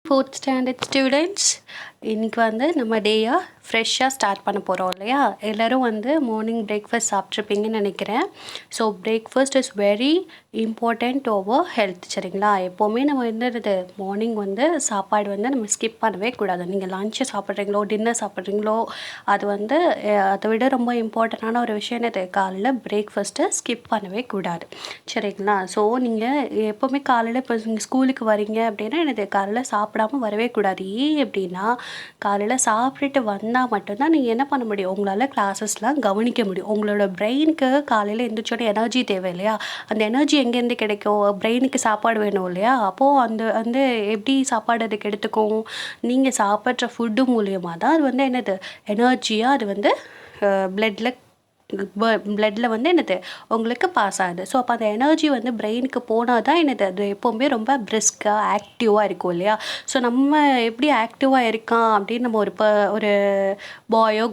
4th standard students இன்றைக்கி வந்து நம்ம டேயாக ஃப்ரெஷ்ஷாக ஸ்டார்ட் பண்ண போகிறோம் இல்லையா. எல்லோரும் வந்து மார்னிங் பிரேக்ஃபாஸ்ட் சாப்பிட்ருப்பீங்கன்னு நினைக்கிறேன். So breakfast is very important over health. சரிங்களா, எப்போவுமே நம்ம என்னது மார்னிங் வந்து சாப்பாடு வந்து நம்ம ஸ்கிப் பண்ணவே கூடாது. நீங்கள் லஞ்சு சாப்பிட்றீங்களோ டின்னர் சாப்பிட்றீங்களோ அது வந்து அதை விட ரொம்ப இம்பார்ட்டண்டான ஒரு விஷயம் என்னது, காலையில் பிரேக்ஃபாஸ்ட்டை ஸ்கிப் பண்ணவே கூடாது. சரிங்களா, ஸோ நீங்கள் எப்போவுமே காலையில் இப்போ நீங்கள் ஸ்கூலுக்கு வரீங்க அப்படின்னா என்னது காலையில் சாப்பிடாமல் வரவே கூடாது. ஏன் அப்படின்னா காலையில் சாப்பிட்டுட்டு வந்தால் மட்டும்தான் நீங்கள் என்ன பண்ண முடியும், உங்களால் கிளாஸஸ்லாம் கவனிக்க முடியும். உங்களோட பிரெயினுக்கு காலையில் எழுந்திரிச்சோட எனர்ஜி தேவை இல்லையா. அந்த எனர்ஜி எங்கேருந்து கிடைக்கும், பிரெயினுக்கு சாப்பாடு வேணும் இல்லையா. அப்போது அந்த வந்து எப்படி சாப்பாடு அதுக்கு எடுத்துக்கும், நீங்கள் சாப்பிட்ற ஃபுட்டு மூலியமாக தான் அது வந்து என்னது எனர்ஜியாக அது வந்து பிளட்டில் வந்து என்னது உங்களுக்கு பாஸ் ஆகுது. ஸோ அப்போ அந்த எனர்ஜி வந்து பிரெயினுக்கு போனால் தான் என்னது அது எப்போவுமே ரொம்ப பிரிஸ்காக ஆக்டிவாக இருக்கும் இல்லையா. ஸோ நம்ம எப்படி ஆக்டிவாக இருக்கான் அப்படின்னு நம்ம ஒரு பாயோ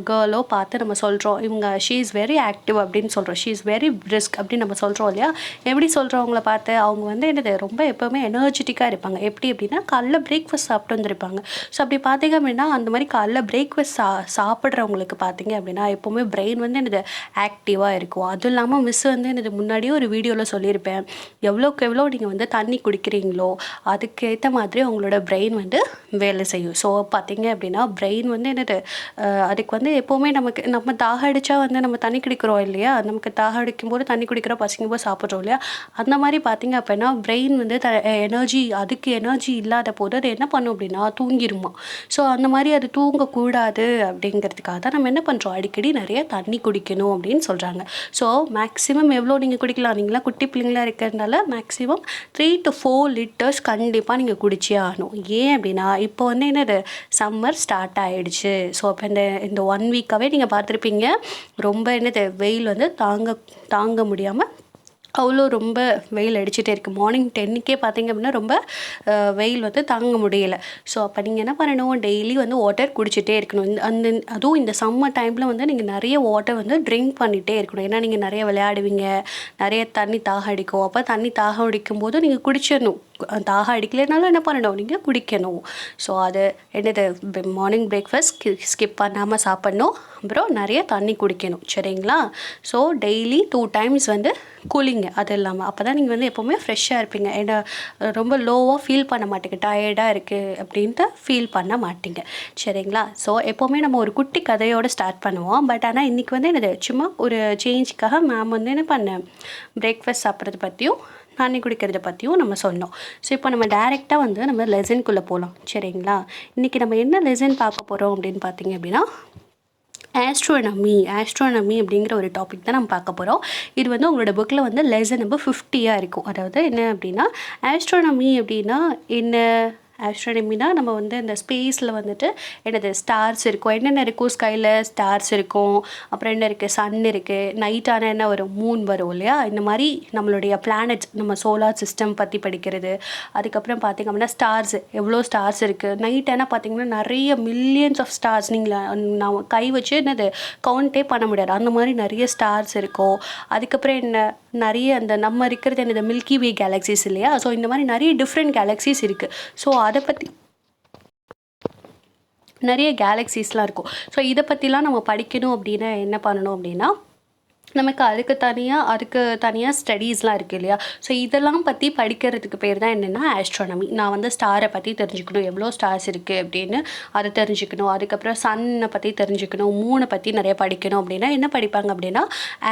கேர்ளோ பார்த்து நம்ம சொல்கிறோம், இவங்க ஷீ இஸ் வெரி ஆக்டிவ் அப்படின்னு சொல்கிறோம், ஷீ இஸ் வெரி பிரிஸ்க் அப்படின்னு நம்ம சொல்கிறோம் இல்லையா. எப்படி சொல்கிறவங்கள பார்த்து அவங்க வந்து என்னது ரொம்ப எப்போவுமே எனர்ஜெட்டிக்காக இருப்பாங்க. எப்படி அப்படின்னா காலைல பிரேக்ஃபாஸ்ட் சாப்பிட்டு வந்துருப்பாங்க. ஸோ அப்படி பார்த்தீங்க அப்படின்னா அந்த மாதிரி காலைல பிரேக்ஃபாஸ்ட் சாப்பிட்றவங்களுக்கு பார்த்தீங்க அப்படின்னா எப்போவுமே பிரெயின் வந்து என்னது ஆக்டிவாக இருக்கும். அதுவும் இல்லாமல் மிஸ் வந்து எனக்கு முன்னாடியே ஒரு வீடியோவில் சொல்லியிருப்பேன், எவ்வளோக்கு எவ்வளோ நீங்கள் வந்து தண்ணி குடிக்கிறீங்களோ அதுக்கேற்ற மாதிரி உங்களோட பிரெயின் வந்து வேலை செய்யும். ஸோ பார்த்தீங்க அப்படின்னா பிரெயின் வந்து என்னது அதுக்கு வந்து எப்போவுமே நம்ம தாக அடித்தா வந்து நம்ம தண்ணி குடிக்கிறோம் இல்லையா, நமக்கு தாக அடிக்கும்போது தண்ணி குடிக்கிறோம், பசிக்கும் போது சாப்பிட்றோம் இல்லையா. அந்த மாதிரி பார்த்தீங்க அப்படின்னா பிரெயின் வந்து அதுக்கு எனர்ஜி இல்லாத போது அது என்ன பண்ணும் அப்படின்னா தூங்கிடுமா. ஸோ அந்த மாதிரி அது தூங்கக்கூடாது அப்படிங்கிறதுக்காக தான் நம்ம என்ன பண்ணுறோம், அடிக்கடி நிறைய தண்ணி குடிக்கணும் அப்படின்னு சொல்கிறாங்க. ஸோ மேக்ஸிமம் எவ்வளோ நீங்கள் குடிக்கலாம், நீங்களாம் குட்டி பிள்ளைங்களாக இருக்கிறதுனால மேக்ஸிமம் 3 to 4 லிட்டர்ஸ் கண்டிப்பாக நீங்கள் குடிச்சே ஆகணும். ஏன் அப்படின்னா இப்போ வந்து என்னது சம்மர் ஸ்டார்ட் ஆகிடுச்சு. ஸோ அப்போ இந்த 1 வீக்காகவே நீங்கள் பார்த்துருப்பீங்க ரொம்ப என்னது வெயில் வந்து தாங்க முடியாமல் அவ்வளோ ரொம்ப வெயில் அடிச்சுட்டே இருக்குது. மார்னிங் 10க்கே பார்த்திங்க அப்படின்னா ரொம்ப வெயில் வந்து தாங்க முடியலை. ஸோ அப்போ நீங்கள் என்ன பண்ணணும், டெய்லி வந்து வாட்டர் குடிச்சிட்டே இருக்கணும். அதுவும் இந்த சம்மர் டைமில் வந்து நீங்கள் நிறைய வாட்டர் வந்து ட்ரிங்க் பண்ணிகிட்டே இருக்கணும். ஏன்னா நீங்கள் நிறைய விளையாடுவீங்க, நிறைய தண்ணி தாக அடிக்கும். அப்போ தண்ணி தாக அடிக்கும் போது நீங்கள் குடிச்சிடணும். தாக அடிக்கலைனாலும் என்ன பண்ணணும், நீங்கள் குடிக்கணும். ஸோ அது என்னது மார்னிங் பிரேக்ஃபாஸ்ட் ஸ்கிப் பண்ணாமல் சாப்பிட்ணும், அப்புறம் நிறைய தண்ணி குடிக்கணும். சரிங்களா. ஸோ டெய்லி 2 times வந்து கூலிங்க. அது இல்லாமல் அப்போ தான் நீங்கள் வந்து எப்போவுமே ஃப்ரெஷ்ஷாக இருப்பீங்க. ஏன்னா ரொம்ப லோவாக ஃபீல் பண்ண மாட்டீங்க, டயர்டாக இருக்குது அப்படின்ட்டு ஃபீல் பண்ண மாட்டீங்க. சரிங்களா. ஸோ எப்போவுமே நம்ம ஒரு குட்டி கதையோடு ஸ்டார்ட் பண்ணுவோம். பட் ஆனால் இன்றைக்கி வந்து என்னது சும்மா ஒரு சேஞ்சுக்காக மேம் வந்து என்ன பண்ணேன், பிரேக்ஃபாஸ்ட் சாப்பிட்றது பற்றியும் தண்ணி குடிக்கிறத பற்றியும் நம்ம சொன்னோம். ஸோ இப்போ நம்ம டைரெக்டாக வந்து நம்ம லெசனுக்குள்ளே போகலாம். சரிங்களா. இன்றைக்கி நம்ம என்ன லெசன் பார்க்க போகிறோம் அப்படின்னு பார்த்தீங்க அப்படின்னா ஆஸ்ட்ரோனமி அப்படிங்கிற ஒரு டாபிக் தான் நம்ம பார்க்க போகிறோம். இது வந்து உங்களோட புக்கில் வந்து லெசன் நம்பர் 50 இருக்கும். அதாவது என்ன அப்படின்னா ஆஸ்ட்ரோனமி அப்படின்னா என்ன, ஆஸ்ட்ரோனமினா நம்ம வந்து இந்த ஸ்பேஸில் வந்துட்டு என்னது ஸ்டார்ஸ் இருக்கும், என்னென்ன இருக்கும், ஸ்கையில் ஸ்டார்ஸ் இருக்கும், அப்புறம் என்ன இருக்குது, சன் இருக்குது, நைட்டான என்ன வரும், மூன் வரும் இல்லையா. இந்த மாதிரி நம்மளுடைய பிளானட்ஸ், நம்ம சோலார் சிஸ்டம் பற்றி படிக்கிறது. அதுக்கப்புறம் பார்த்திங்க அப்படின்னா ஸ்டார்ஸ், எவ்வளோ ஸ்டார்ஸ் இருக்குது, நைட் ஆனால் பார்த்திங்கன்னா நிறைய மில்லியன்ஸ் ஆஃப் ஸ்டார்ஸ் நான் கை வச்சு என்னது கவுண்டே பண்ண முடியாது, அந்த மாதிரி நிறைய ஸ்டார்ஸ் இருக்கும். அதுக்கப்புறம் என்ன நிறைய அந்த நம்ம இருக்கிறது என்னது மில்கி வே கேலக்ஸிஸ் இல்லையா. ஸோ இந்த மாதிரி நிறைய டிஃப்ரெண்ட் கேலக்ஸிஸ் இருக்குது. ஸோ அதை பற்றி நிறைய கேலக்ஸிஸ்லாம் இருக்கும். ஸோ இதை பற்றிலாம் நம்ம படிக்கணும் அப்படின்னா என்ன பண்ணணும் அப்படின்னா நமக்கு அதுக்கு தனியாக ஸ்டடீஸ்லாம் இருக்குது இல்லையா. ஸோ இதெல்லாம் பற்றி படிக்கிறதுக்கு பேர் தான் என்னென்னா ஆஸ்ட்ரோனமி. நான் வந்து ஸ்டாரை பற்றி தெரிஞ்சுக்கணும், எவ்வளோ ஸ்டார்ஸ் இருக்குது அப்படின்னு அதை தெரிஞ்சுக்கணும். அதுக்கப்புறம் சன்னை பற்றி தெரிஞ்சுக்கணும், மூனை பற்றி நிறைய படிக்கணும் அப்படின்னா என்ன படிப்பாங்க அப்படின்னா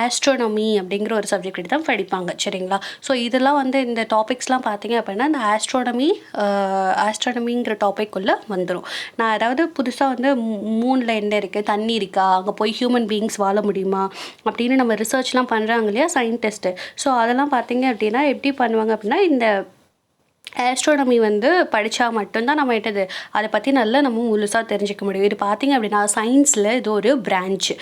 ஆஸ்ட்ரோனமி அப்படிங்கிற ஒரு சப்ஜெக்ட் தான் படிப்பாங்க. சரிங்களா. ஸோ இதெல்லாம் வந்து இந்த டாபிக்ஸ்லாம் பார்த்தீங்க அப்படின்னா இந்த ஆஸ்ட்ரோனமிங்கிற டாபிக்குள்ளே வந்துடும். நான் அதாவது புதுசாக வந்து மூனில் என்ன இருக்குது, தண்ணி இருக்கா, அங்கே போய் ஹியூமன் பீயிங்ஸ் வாழ முடியுமா அப்படின்னு நம்ம ரிசர்ச்லாம் பண்ணுறாங்க இல்லையா சயின்டிஸ்ட்டு. ஸோ அதெல்லாம் பார்த்தீங்க அப்படின்னா எப்படி பண்ணுவாங்க அப்படின்னா இந்த ஆஸ்ட்ரோனமி வந்து படித்தா மட்டும்தான் நம்ம என்னது அதை பற்றி நல்லா நம்ம முழுசாக தெரிஞ்சிக்க முடியும். இது பார்த்திங்க அப்படின்னா சயின்ஸில் இது ஒரு பிரான்ச்சு.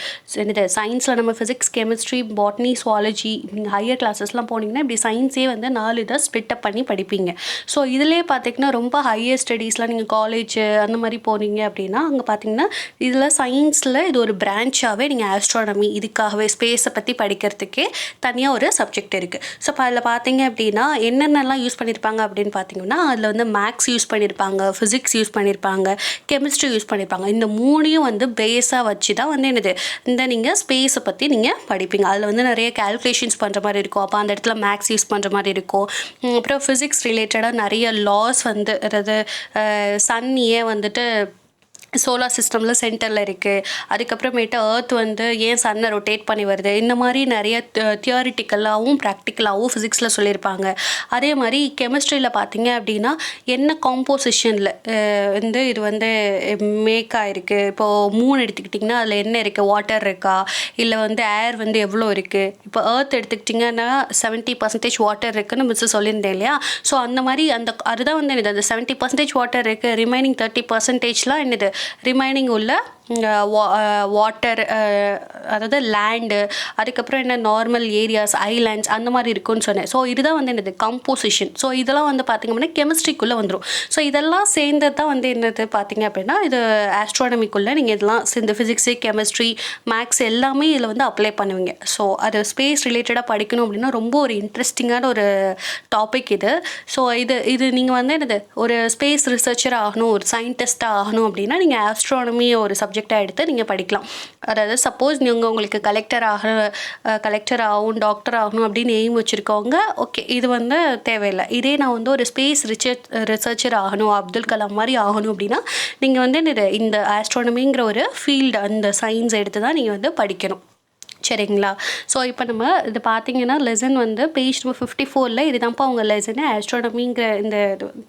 என்னது சயின்ஸில் நம்ம ஃபிசிக்ஸ், கெமிஸ்ட்ரி, பாட்னி, சுவாலஜி, நீங்கள் ஹையர் கிளாஸஸ்லாம் போனீங்கன்னா இப்படி சயின்ஸே வந்து 4 இதாக ஸ்பிட்டப் பண்ணி படிப்பீங்க. ஸோ இதிலே பார்த்திங்கன்னா ரொம்ப ஹையர் ஸ்டடீஸ்லாம் நீங்கள் காலேஜ் அந்த மாதிரி போனீங்க அப்படின்னா அங்கே பார்த்திங்கன்னா இதில் சயின்ஸில் இது ஒரு பிரான்ச்சாகவே நீங்கள் ஆஸ்ட்ரோனமி இதுக்காகவே ஸ்பேஸை பற்றி படிக்கிறதுக்கே தனியாக ஒரு சப்ஜெக்ட் இருக்குது. ஸோ இப்போ அதில் பார்த்திங்க அப்படின்னா என்னென்னலாம் யூஸ் பண்ணியிருப்பாங்க அப்படின்னு அப்படின்னு பார்த்தீங்கன்னா அதில் வந்து மேக்ஸ் யூஸ் பண்ணியிருப்பாங்க, ஃபிசிக்ஸ் யூஸ் பண்ணியிருப்பாங்க, கெமிஸ்ட்ரி யூஸ் பண்ணியிருப்பாங்க. இந்த 3யும் வந்து பேஸாக வச்சு தான் வந்து என்னது இந்த நீங்கள் ஸ்பேஸை பற்றி நீங்கள் படிப்பீங்க. அதில் வந்து நிறைய கால்குலேஷன்ஸ் பண்ணுற மாதிரி இருக்கும். அப்போ அந்த இடத்துல மேக்ஸ் யூஸ் பண்ணுற மாதிரி இருக்கும். அப்புறம் ஃபிசிக்ஸ் ரிலேட்டடாக நிறைய லாஸ் வந்து அதாவது சன் ஏன் வந்துட்டு சோலார் சிஸ்டமில் சென்டரில் இருக்குது, அதுக்கப்புறமேட்டு எர்த் வந்து ஏன் சன்னை ரொட்டேட் பண்ணி வருது, இந்த மாதிரி நிறைய தியோரிட்டிக்கலாகவும் ப்ராக்டிக்கலாகவும் ஃபிசிக்ஸில் சொல்லியிருப்பாங்க. அதே மாதிரி கெமிஸ்ட்ரியில் பார்த்தீங்க அப்படின்னா என்ன காம்போசிஷனில் வந்து இது வந்து மேக் ஆகிருக்கு. இப்போது மூன் எடுத்துக்கிட்டிங்கன்னா அதில் என்ன இருக்குது, வாட்டர் இருக்கா, இல்லை வந்து ஏர் வந்து எவ்வளோ இருக்குது. இப்போ எர்த் எடுத்துக்கிட்டிங்கன்னா 70% வாட்டர் இருக்குதுன்னு மிஸ் சொல்லியிருந்தேன் இல்லையா. ஸோ அந்த மாதிரி அதுதான் வந்து என்னது, அந்த 70% வாட்டர் இருக்குது, ரிமைனிங் 30%லாம் என்னது ரிமைனிங் உள்ள வாட்டர், அதாவது லேண்டு, அதுக்கப்புறம் என்ன நார்மல் ஏரியாஸ், ஐலாண்ட்ஸ் அந்த மாதிரி இருக்குன்னு சொன்னேன். ஸோ இதுதான் வந்து என்னது கம்போசிஷன். ஸோ இதெல்லாம் வந்து பார்த்திங்க அப்படின்னா கெமிஸ்ட்ரிக்குள்ளே வந்துடும். ஸோ இதெல்லாம் சேர்ந்தது தான் வந்து என்னது பார்த்திங்க அப்படின்னா இது ஆஸ்ட்ரானமிக்குள்ளே நீங்கள் இதெல்லாம் இந்த ஃபிசிக்ஸு, கெமிஸ்ட்ரி, மேக்ஸ் எல்லாமே இதில் வந்து அப்ளை பண்ணுவீங்க. ஸோ அது ஸ்பேஸ் ரிலேட்டடாக படிக்கணும் அப்படின்னா ரொம்ப ஒரு இன்ட்ரெஸ்டிங்கான ஒரு டாபிக் இது. ஸோ இது நீங்கள் வந்து என்னது ஒரு ஸ்பேஸ் ரிசர்ச்சர் ஆகணும், ஒரு சயின்டிஸ்ட்டாக ஆகணும் அப்படின்னா நீங்கள் ஆஸ்ட்ரானமி ஒரு சப்ஜெக்டாக எடுத்து நீங்கள் படிக்கலாம். அதாவது சப்போஸ் நீங்கள் உங்களுக்கு கலெக்டர் ஆகணும், டாக்டர் ஆகணும் அப்படின்னு எய்ம் வச்சுருக்கவங்க, ஓகே இது வந்து தேவையில்லை. இதே நான் வந்து ஒரு ஸ்பேஸ் ரிசர்ச்சர் ஆகணும், அப்துல் கலாம் மாதிரி ஆகணும் அப்படின்னா நீங்கள் வந்து இந்த ஆஸ்ட்ரானமிங்கிற ஒரு ஃபீல்டு, அந்த சயின்ஸ் எடுத்து தான் நீங்கள் வந்து படிக்கணும். சரிங்களா. ஸோ இப்போ நம்ம இது பார்த்தீங்கன்னா லெசன் வந்து பேஜ் நம்பர் 54 இதுதான்ப்பா அவங்க லெசனு. ஆஸ்ட்ரானமிங்கிற இந்த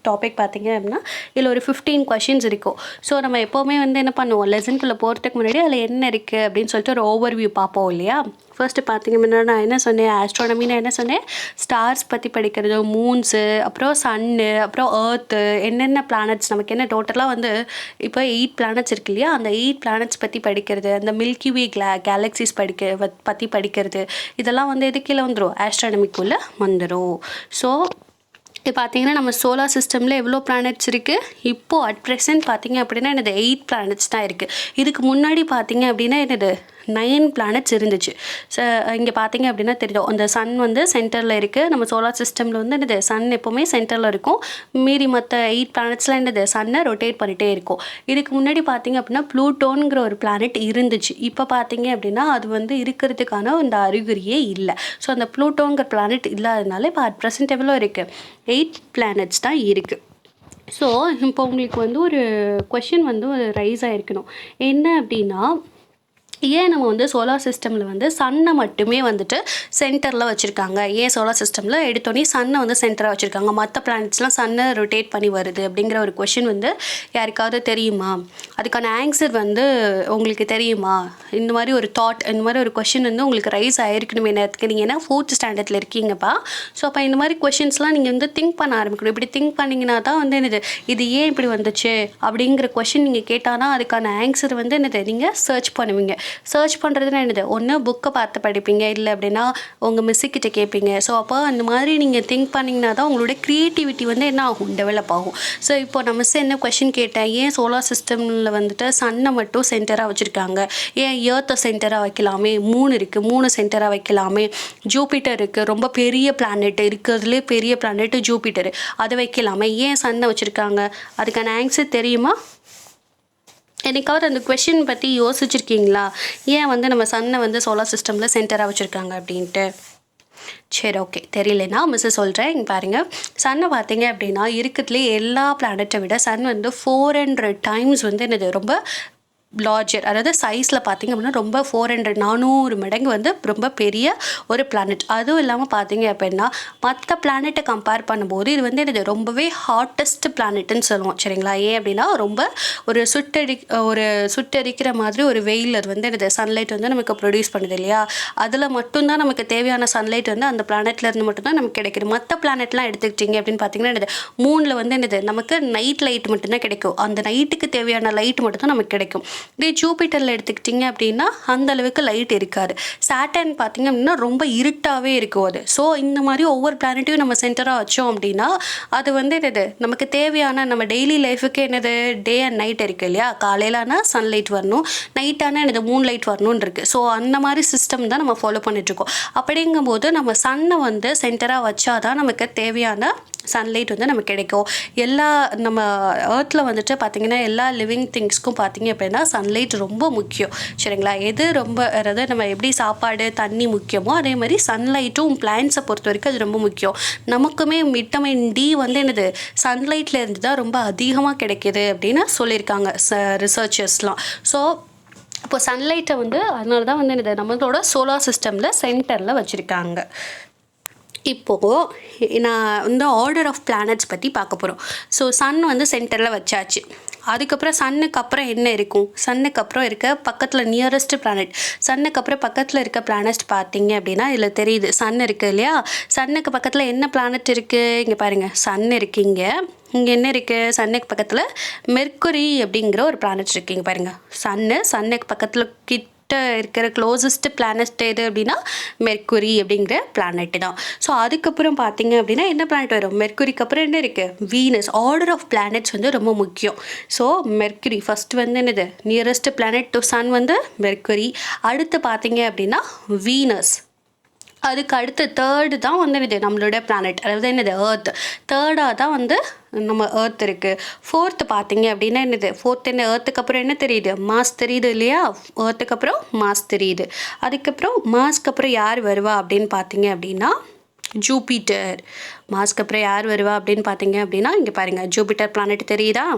டாபிக் பார்த்தீங்க அப்படின்னா இதில் ஒரு 15 கொஷின்ஸ் இருக்கும். ஸோ நம்ம எப்போவுமே வந்து என்ன பண்ணுவோம், லெசனுக்குள்ளே போகிறதுக்கு முன்னாடி அதில் என்ன இருக்குது அப்படின்னு சொல்லிட்டு ஒரு ஓவர்வியூ பார்ப்போம் இல்லையா. ஃபர்ஸ்ட்டு பார்த்திங்க அப்படின்னா நான் என்ன சொன்னேன், ஆஸ்ட்ரானமின்னு என்ன சொன்னேன், ஸ்டார்ஸ் பற்றி படிக்கிறது, மூன்ஸு, அப்புறம் சன்னு, அப்புறம் எர்த்து, என்னென்ன பிளானட்ஸ் நமக்கு என்ன டோட்டலாக வந்து இப்போ 8 பிளானட்ஸ் இருக்கு இல்லையா, அந்த 8 பிளானட்ஸ் பற்றி படிக்கிறது, அந்த மில்கி வே கேலக்சிஸ் பற்றி படிக்கிறது, இதெல்லாம் வந்து எது கீழே வந்துடும், ஆஸ்ட்ரானமிக்குள்ளே வந்துடும். ஸோ இப்போ பார்த்தீங்கன்னா நம்ம சோலார் சிஸ்டமில் எவ்வளோ பிளானட்ஸ் இருக்குது, இப்போது அட் ப்ரெசென்ட் பார்த்தீங்க அப்படின்னா என்னது 8 பிளானட்ஸ் தான் இருக்குது. இதுக்கு முன்னாடி பார்த்தீங்க அப்படின்னா என்னது 9 பிளானட்ஸ் இருந்துச்சு. ஸோ இங்கே பார்த்தீங்க அப்படின்னா தெரியும், அந்த சன் வந்து சென்டரில் இருக்குது. நம்ம சோலார் சிஸ்டமில் வந்து என்னது சன் எப்போவுமே சென்டரில் இருக்கும். மீறி மற்ற 8 பிளானட்ஸ்லாம் என்னது சன்னை ரொட்டேட் பண்ணிகிட்டே இருக்கும். இதுக்கு முன்னாடி பார்த்தீங்க அப்படின்னா ப்ளூட்டோங்கிற ஒரு பிளானட் இருந்துச்சு. இப்போ பார்த்தீங்க அப்படின்னா அது வந்து இருக்கிறதுக்கான அந்த அறிகுறியே இல்லை. ஸோ அந்த ப்ளூட்டோங்கிற பிளானட் இல்லாததுனால இப்போ அட் ப்ரெசென்ட் எவ்வளோ இருக்குது, 8 பிளானட்ஸ் தான் இருக்குது. ஸோ இப்போ உங்களுக்கு வந்து ஒரு கொஷின் வந்து ரைஸ் ஆகிருக்கணும், என்ன அப்படின்னா ஏன் நம்ம வந்து சோலார் சிஸ்டமில் வந்து சன்னை மட்டுமே வந்துட்டு சென்டரில் வச்சுருக்காங்க, ஏன் சோலார் சிஸ்டமில் எடுத்தோடனே சன்னை வந்து சென்டராக வச்சுருக்காங்க, மற்ற பிளானட்ஸ்லாம் சன்னை ரொட்டேட் பண்ணி வருது அப்படிங்கிற ஒரு கொஷின் வந்து யாருக்காவது தெரியுமா, அதுக்கான ஆன்சர் வந்து உங்களுக்கு தெரியுமா, இந்த மாதிரி ஒரு தாட், இந்த மாதிரி ஒரு கொஷின் வந்து உங்களுக்கு ரைஸ் ஆகிருக்கணுமே நேரத்துக்கு. நீங்கள் ஏன்னா 4th ஸ்டாண்டர்டில் இருக்கீங்கப்பா. ஸோ அப்போ இந்த மாதிரி கொஷின்ஸ்லாம் நீங்கள் வந்து திங்க் பண்ண ஆரம்பிக்கணும். இப்படி திங்க் பண்ணிங்கன்னா தான் வந்து என்னது இது ஏன் இப்படி வந்துச்சு அப்படிங்கிற கொஷின் நீங்கள் கேட்டால் தான் அதுக்கான ஆன்சர் வந்து என்னது நீங்கள் சர்ச் பண்ணுவீங்க. சர்ச் பண்ணுறதுன்னா என்னது, ஒன்று புக்கை பார்த்து படிப்பீங்க, இல்லை அப்படின்னா உங்கள் மிஸ்ஸுக்கிட்ட கேட்பீங்க. ஸோ அப்போ அந்த மாதிரி நீங்கள் திங்க் பண்ணிங்கன்னா தான் உங்களோட க்ரியேட்டிவிட்டி வந்து என்ன ஆகும், டெவலப் ஆகும். ஸோ இப்போ நான் மிஸ் என்ன கொஷின் கேட்டேன், ஏன் சோலார் சிஸ்டமில் வந்துட்டு சன்னை மட்டும் சென்டராக வச்சுருக்காங்க, ஏன் ஏர்த்தை சென்டராக வைக்கலாமே, மூணு இருக்குது, 3 சென்டராக வைக்கலாமே, ஜூபிட்டர் இருக்குது, ரொம்ப பெரிய பிளானெட் இருக்கிறதுலே பெரிய பிளானெட்டு ஜூபிட்டர், அதை வைக்கலாமே, ஏன் சன்னை வச்சுருக்காங்க, அதுக்கான ஆன்சர் தெரியுமா? என்னைக்காவது அந்த கொஷின் பற்றி யோசிச்சுருக்கீங்களா, ஏன் வந்து நம்ம சன்னை வந்து சோலார் சிஸ்டமில் சென்டராக வச்சுருக்காங்க அப்படின்ட்டு? சரி, ஓகே, தெரியலனா மிஸ்ஸு சொல்கிறேன். இங்கே பாருங்கள், சன்னை பார்த்தீங்க அப்படின்னா இருக்கிறதுலே எல்லா பிளானட்டை விட சன் வந்து 400 டைம்ஸ் வந்து என்னது ரொம்ப லார்ஜர், அதாவது சைஸில் பார்த்திங்க அப்படின்னா ரொம்ப 400 மடங்கு வந்து ரொம்ப பெரிய ஒரு பிளானட். அதுவும் இல்லாமல் பார்த்தீங்க அப்படின்னா மற்ற பிளானட்டை கம்பேர் பண்ணும்போது இது வந்து என்னது ரொம்பவே ஹாட்டஸ்ட் பிளானட்டுன்னு சொல்லுவோம். சரிங்களா. ஏன் அப்படின்னா ரொம்ப ஒரு சுட்டரிக்கிற மாதிரி ஒரு வெயில் அது வந்து என்னது சன்லைட் வந்து நமக்கு ப்ரொடியூஸ் பண்ணுது இல்லையா. அதில் மட்டும்தான் நமக்கு தேவையான சன்லைட் வந்து அந்த பிளானட்லேருந்து மட்டும்தான் நமக்கு கிடைக்குது. மற்ற பிளானட்லாம் எடுத்துக்கிட்டிங்க அப்படின்னு பார்த்தீங்கன்னா என்னது மூணில் வந்து என்னது நமக்கு நைட் லைட் மட்டும்தான் கிடைக்கும். அந்த நைட்டுக்கு தேவையான லைட் மட்டும்தான் நமக்கு கிடைக்கும். இதே ஜூபிட்டரில் எடுத்துக்கிட்டிங்க அப்படின்னா அந்த அளவுக்கு லைட் இருக்காது. சாட்டர்ன் பார்த்திங்க அப்படின்னா ரொம்ப இருட்டாகவே இருக்கும் அது. ஸோ இந்த மாதிரி ஒவ்வொரு பிளானட்டையும் நம்ம சென்டராக வச்சோம் அப்படின்னா அது வந்து என்னது நமக்கு தேவையான நம்ம டெய்லி லைஃபுக்கு என்னது டே அண்ட் நைட் இருக்குது இல்லையா. காலையிலானா சன்லைட் வரணும், நைட்டானா என்னது மூன் லைட் வரணும்னு இருக்குது. ஸோ அந்த மாதிரி சிஸ்டம் தான் நம்ம ஃபாலோ பண்ணிகிட்ருக்கோம். அப்படிங்கும்போது நம்ம சன்னை வந்து சென்டராக வச்சாதான் நமக்கு தேவையான சன்லைட் வந்து நமக்கு கிடைக்கும். எல்லா நம்ம எர்த்தில் வந்துட்டு பார்த்திங்கன்னா எல்லா லிவிங் திங்ஸ்க்கும் பார்த்திங்க அப்படின்னா சன்லைட் ரொம்ப முக்கியம். சரிங்களா? எது ரொம்ப அதாவது நம்ம எப்படி சாப்பாடு தண்ணி முக்கியமோ அதே மாதிரி சன்லைட்டும் பிளான்ட்ஸை பொறுத்த வரைக்கும் அது ரொம்ப முக்கியம். நமக்குமே விட்டமின் டி வந்து என்னது சன்லைட்டில் இருந்து தான் ரொம்ப அதிகமாக கிடைக்கிது அப்படின்னு சொல்லியிருக்காங்க ரிசர்ச்சர்ஸ்லாம். ஸோ இப்போ சன்லைட்டை வந்து அதனால தான் வந்து என்னது நம்மளோட சோலார் சிஸ்டமில் சென்டரில் வச்சுருக்காங்க. இப்போது நான் வந்து ஆர்டர் ஆஃப் பிளானட்ஸ் பற்றி பார்க்க போகிறோம். ஸோ சன் வந்து சென்டரில் வச்சாச்சு. அதுக்கப்புறம் சன்னுக்கு அப்புறம் என்ன இருக்கும்? சன்னுக்கு அப்புறம் இருக்க பக்கத்தில் நியரஸ்ட் பிளானட், சன்னுக்கு அப்புறம் பக்கத்தில் இருக்க பிளானட் பார்த்தீங்க அப்படின்னா இதில் தெரியுது சன் இருக்குது இல்லையா? சன்னுக்கு பக்கத்தில் என்ன பிளானட் இருக்குது? இங்கே பாருங்கள், சன் இருக்குது. இங்கே என்ன இருக்குது? சன்னுக்கு பக்கத்தில் மெர்க்குரி அப்படிங்கிற ஒரு பிளானட் இருக்குது. இங்கே பாருங்கள், சன்னுக்கு பக்கத்தில் இருக்கிற க்ளோசஸ்ட் பிளானட் எது அப்படின்னா மெர்க்குரி அப்படிங்கிற பிளானட் தான். ஸோ அதுக்கப்புறம் பார்த்தீங்க அப்படின்னா என்ன பிளானட் வரும்? மெர்க்குரிக்கு அப்புறம் என்ன இருக்குது? வீனஸ். ஆர்டர் ஆஃப் பிளானட்ஸ் வந்து ரொம்ப முக்கியம். ஸோ மெர்க்குரி ஃபஸ்ட்டு வந்து என்னது நியரஸ்ட் பிளானட் டு சன் வந்து மெர்க்குரி. அடுத்து பார்த்தீங்க அப்படின்னா வீனஸ். அதுக்கு அடுத்து தேர்டு தான் வந்து இது நம்மளோட பிளானட், அதாவது என்னது எர்த். தேர்டாக தான் வந்து நம்ம எர்த் இருக்குது. ஃபோர்த்து பார்த்தீங்க அப்படின்னா என்னது ஃபோர்த் என்ன? எர்த்துக்கு அப்புறம் என்ன தெரியுது? மாஸ் தெரியுது இல்லையா? எர்த்துக்கு அப்புறம் மாஸ் தெரியுது. அதுக்கப்புறம் மாஸ்க்கு அப்புறம் யார் வருவா அப்படின்னு பார்த்தீங்க அப்படின்னா ஜூபிட்டர். மாஸ்க்கு அப்புறம் யார் வருவா அப்படின்னு பார்த்தீங்க அப்படின்னா இங்கே பாருங்கள், ஜூபிட்டர் பிளானட் தெரியுதா?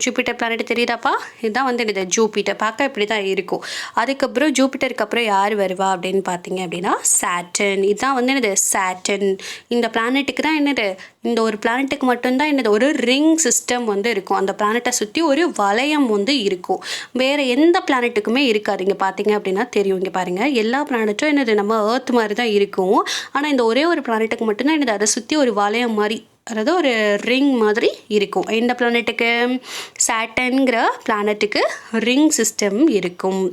ஜூபிட்டர் பிளானட் தெரியுதாப்பா? இதுதான் வந்து என்னது ஜூபிட்டர். பார்க்க இப்படி தான் இருக்கும். அதுக்கப்புறம் ஜூபிட்டருக்கு அப்புறம் யார் வருவா அப்படின்னு பார்த்தீங்க அப்படின்னா சாட்டர்ன். இதுதான் வந்து என்னது சாட்டர்ன். இந்த பிளானட்டுக்கு தான் என்னது, இந்த ஒரு பிளானட்டுக்கு மட்டும்தான் என்னது ஒரு ரிங் சிஸ்டம் வந்து இருக்கும். அந்த பிளானட்டை சுற்றி ஒரு வளையம் வந்து இருக்கும். வேறு எந்த பிளானட்டுக்குமே இருக்காது. இங்கே பார்த்தீங்க அப்படின்னா தெரியும். இங்கே பாருங்கள், எல்லா பிளானட்டும் என்னது நம்ம எர்த் மாதிரி தான் இருக்கும். ஆனால் இந்த ஒரே ஒரு பிளானட்டுக்கு மட்டும்தான் என்னது அதை சுற்றி ஒரு வளையம் மாதிரி, அதாவது ஒரு ரிங் மாதிரி இருக்கும். இந்த பிளானட்டுக்கு சாட்டர்ன்கிற பிளானட்டுக்கு ரிங் சிஸ்டம் இருக்கும்.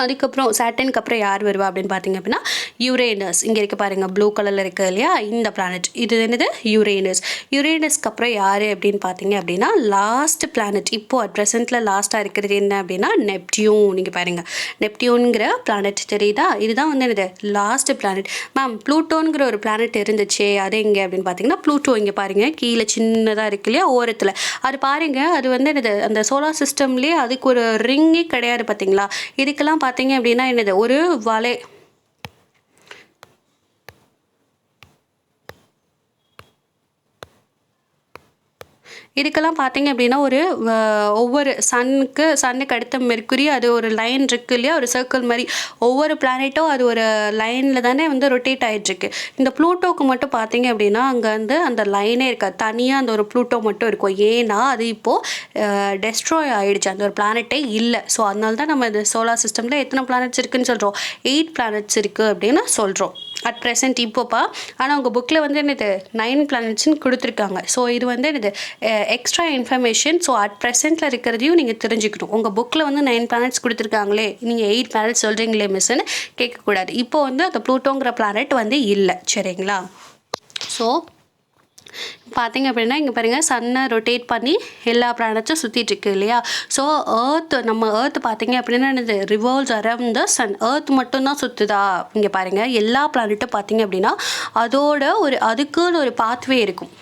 அதுக்கப்புறம் சாட்டர்னுக்கு அப்புறம் யார் வருவா அப்படின்னு பார்த்தீங்க அப்படின்னா யுரேனஸ். இங்கே இருக்க பாருங்கள், ப்ளூ கலரில் இருக்குது இல்லையா இந்த பிளானட், இது என்னது யுரேனஸ். யுரேனஸ்க்கு அப்புறம் யார் அப்படின்னு பார்த்தீங்க அப்படின்னா லாஸ்ட் பிளானட், இப்போது அட் ப்ரெசென்ட்டில் லாஸ்ட்டாக இருக்கிறது என்ன அப்படின்னா நெப்டியூன். நீங்கள் பாருங்கள், நெப்டியூனுங்கிற பிளானட் தெரியுதா? இதுதான் வந்து என்னது லாஸ்ட் பிளானட். மேம் ப்ளூட்டோங்கிற ஒரு பிளானட் இருந்துச்சு, அது எங்கே அப்படின்னு பார்த்தீங்கன்னா ப்ளூட்டோ இங்கே பாருங்கள், கீழே சின்னதாக இருக்கு இல்லையா ஓரத்தில். அது பாருங்கள், அது வந்து என்னது அந்த சோலார் சிஸ்டம்லேயே அதுக்கு ஒரு ரிங்கே கிடையாது பார்த்தீங்களா? இதுக்கெல்லாம் பார்த்தீங்க அப்படின்னா என்னது ஒரு இதுக்கெல்லாம் பார்த்தீங்க அப்படின்னா ஒரு ஒவ்வொரு சன்னுக்கு அடுத்த மெர்க்குரி அது ஒரு லைன் இருக்குது இல்லையா, ஒரு சர்க்கிள் மாதிரி. ஒவ்வொரு பிளானட்டும் அது ஒரு லைனில் தானே வந்து ரொட்டேட் ஆகிட்டுருக்கு. இந்த ப்ளூட்டோக்கு மட்டும் பார்த்தீங்க அப்படின்னா அங்கே வந்து அந்த லைனே இருக்காது, தனியாக அந்த ஒரு ப்ளூட்டோ மட்டும் இருக்கும். ஏன்னா அது இப்போது டெஸ்ட்ராய் ஆகிடுச்சு, அந்த ஒரு பிளானட்டே இல்லை. ஸோ அதனால தான் நம்ம இந்த சோலார் சிஸ்டமில் எத்தனை பிளானட்ஸ் இருக்குதுன்னு சொல்கிறோம்? 8 பிளானட்ஸ் இருக்குது அப்படின்னு சொல்கிறோம் அட் ப்ரெசென்ட் இப்போப்பா. ஆனால் உங்கள் புக்கில் வந்து என்னது 9 பிளானட்ஸ்ன்னு கொடுத்துருக்காங்க. ஸோ இது வந்து என்னது எக்ஸ்ட்ரா இன்ஃபர்மேஷன். ஸோ அட் ப்ரெசென்ட்டில் இருக்கிறதையும் நீங்கள் தெரிஞ்சுக்கணும். உங்கள் புக்கில் வந்து 9 பிளானட்ஸ் கொடுத்துருக்காங்களே, நீங்கள் 8 பிளானட்ஸ் சொல்கிறீங்களே மிஸ்ன்னு கேட்கக்கூடாது. இப்போ வந்து அந்த ப்ளூட்டோங்கிற பிளானட் வந்து இல்லை. சரிங்களா? ஸோ பார்த்தீங்க அப்படின்னா இங்கே பாருங்கள், சன்னை ரொட்டேட் பண்ணி எல்லா பிளானட்ஸும் சுற்றிட்டுருக்கு இல்லையா? ஸோ நம்ம ஏர்த் பார்த்தீங்க அப்படின்னா என்னது revolves around the sun. Earth மட்டும்தான் சுற்றுதா? இங்கே பாருங்கள், எல்லா பிளானட்டும் பார்த்தீங்க அப்படின்னா அதோட அதுக்குன்னு ஒரு பாத்வே இருக்கும்.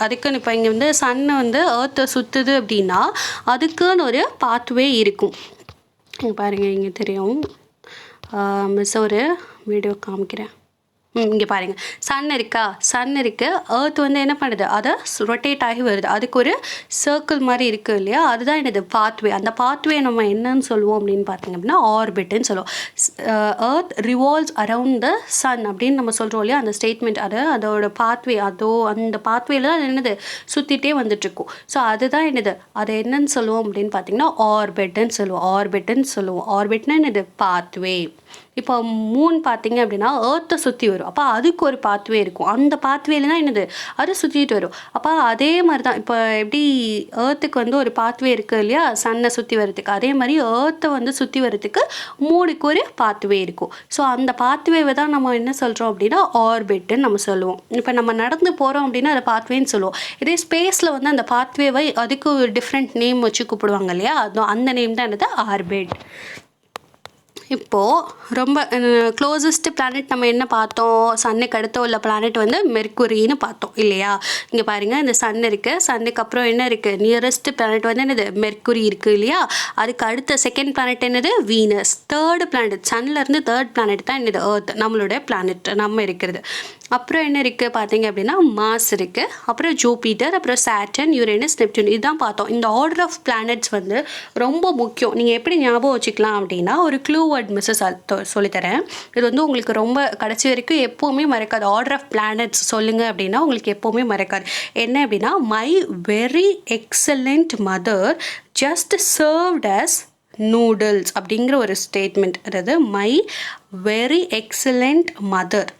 அதுக்குன்னு இப்போ இங்கே வந்து சன்னை வந்து ஏர்த்தை சுற்றுது அப்படின்னா அதுக்குன்னு ஒரு பாத்வே இருக்கும். இங்கே பாருங்கள், இங்கே தெரியும், மிஸ் ஒரு வீடியோ காமிக்கிறேன். இங்கே பாருங்கள், சன் இருக்குது. ஏர்த் வந்து என்ன பண்ணுது, அதை ரொட்டேட் ஆகி வருது. அதுக்கு ஒரு சர்க்கிள் மாதிரி இருக்குது இல்லையா, அதுதான் என்னது பாத்வே. அந்த பாத்வே நம்ம என்னன்னு சொல்லுவோம் அப்படின்னு பார்த்தீங்க அப்படின்னா ஆர்பிட்டுன்னு சொல்லுவோம். Earth revolves around the sun அப்படின்னு நம்ம சொல்கிறோம் இல்லையா, அந்த ஸ்டேட்மெண்ட். அதோட பாத்வே, அந்த பாத்வேல தான் என்னது சுற்றிட்டே வந்துட்டுருக்கும். ஸோ அதுதான் என்னது, அதை என்னன்னு சொல்லுவோம் அப்படின்னு பார்த்தீங்கன்னா ஆர்பிட்டுன்னு சொல்லுவோம். ஆர்பிட்னா என்னது பாத்வே. இப்போ மூன் பார்த்தீங்க அப்படின்னா ஏர்த்தை சுற்றி வரும். அப்போ அதுக்கு ஒரு பாத்வே இருக்கும். அந்த பாத்வேல தான் என்னது அது சுற்றிட்டு வரும். அப்போ அதே மாதிரி தான் இப்போ எப்படி ஏர்த்துக்கு வந்து ஒரு பாத்வே இருக்குது இல்லையா சன்னை சுற்றி வரதுக்கு, அதே மாதிரி ஏர்த்தை வந்து சுற்றி வரதுக்கு மூணுக்கு ஒரு பாத்வே இருக்கும். ஸோ அந்த பாத்வேவை தான் நம்ம என்ன சொல்கிறோம் அப்படின்னா ஆர்பிட்டுன்னு நம்ம சொல்லுவோம். இப்போ நம்ம நடந்து போகிறோம் அப்படின்னா அதை பாத்வேன்னு சொல்லுவோம். இதே ஸ்பேஸில் வந்து அந்த பாத்வேவை அதுக்கு ஒரு டிஃப்ரெண்ட் நேம் வச்சு கூப்பிடுவாங்க இல்லையா, அந்த நேம் தான் என்னது ஆர்பிட். இப்போது ரொம்ப க்ளோசஸ்ட் பிளானட் நம்ம என்ன பார்த்தோம்? சன்னுக்கு அடுத்த உள்ள பிளானட் வந்து மெர்க்குரின்னு பார்த்தோம் இல்லையா? இங்கே பாருங்கள், இந்த சன் இருக்குது. சன்னுக்கு அப்புறம் என்ன இருக்குது? நியரஸ்ட் பிளானட் வந்து என்னது? மெர்க்குரி இருக்குது இல்லையா? அதுக்கு அடுத்த செகண்ட் பிளானட் என்னது? வீனஸ். தேர்டு பிளானட், சன்லேருந்து தேர்ட் பிளானட் தான் என்னது? எர்த், நம்மளுடைய பிளானட் நம்ம இருக்கிறது. அப்புறம் என்ன இருக்குது பார்த்தீங்க அப்படின்னா, மாஸ் இருக்குது, அப்புறம் ஜூபிட்டர், அப்புறம் சாட்டர்ன், யுரேனஸ், நெப்டியூன், இதுதான் பார்த்தோம். இந்த ஆர்டர் ஆஃப் பிளானட்ஸ் வந்து ரொம்ப முக்கியம். நீங்கள் எப்படி ஞாபகம் வச்சுக்கலாம் அப்படின்னா, ஒரு க்ளூ வேர்ட் மிஸ்ஸஸ் சொல்லித்தரேன். இது வந்து உங்களுக்கு ரொம்ப கடைசி வரைக்கும் எப்போவுமே மறக்காது. ஆர்டர் ஆஃப் பிளானட்ஸ் சொல்லுங்கள் அப்படின்னா உங்களுக்கு எப்போவுமே மறக்காது. என்ன அப்படின்னா, my very excellent mother just served us noodles அப்படிங்கிற ஒரு ஸ்டேட்மெண்ட். அதாவது மை வெரி எக்ஸலண்ட் மதர்,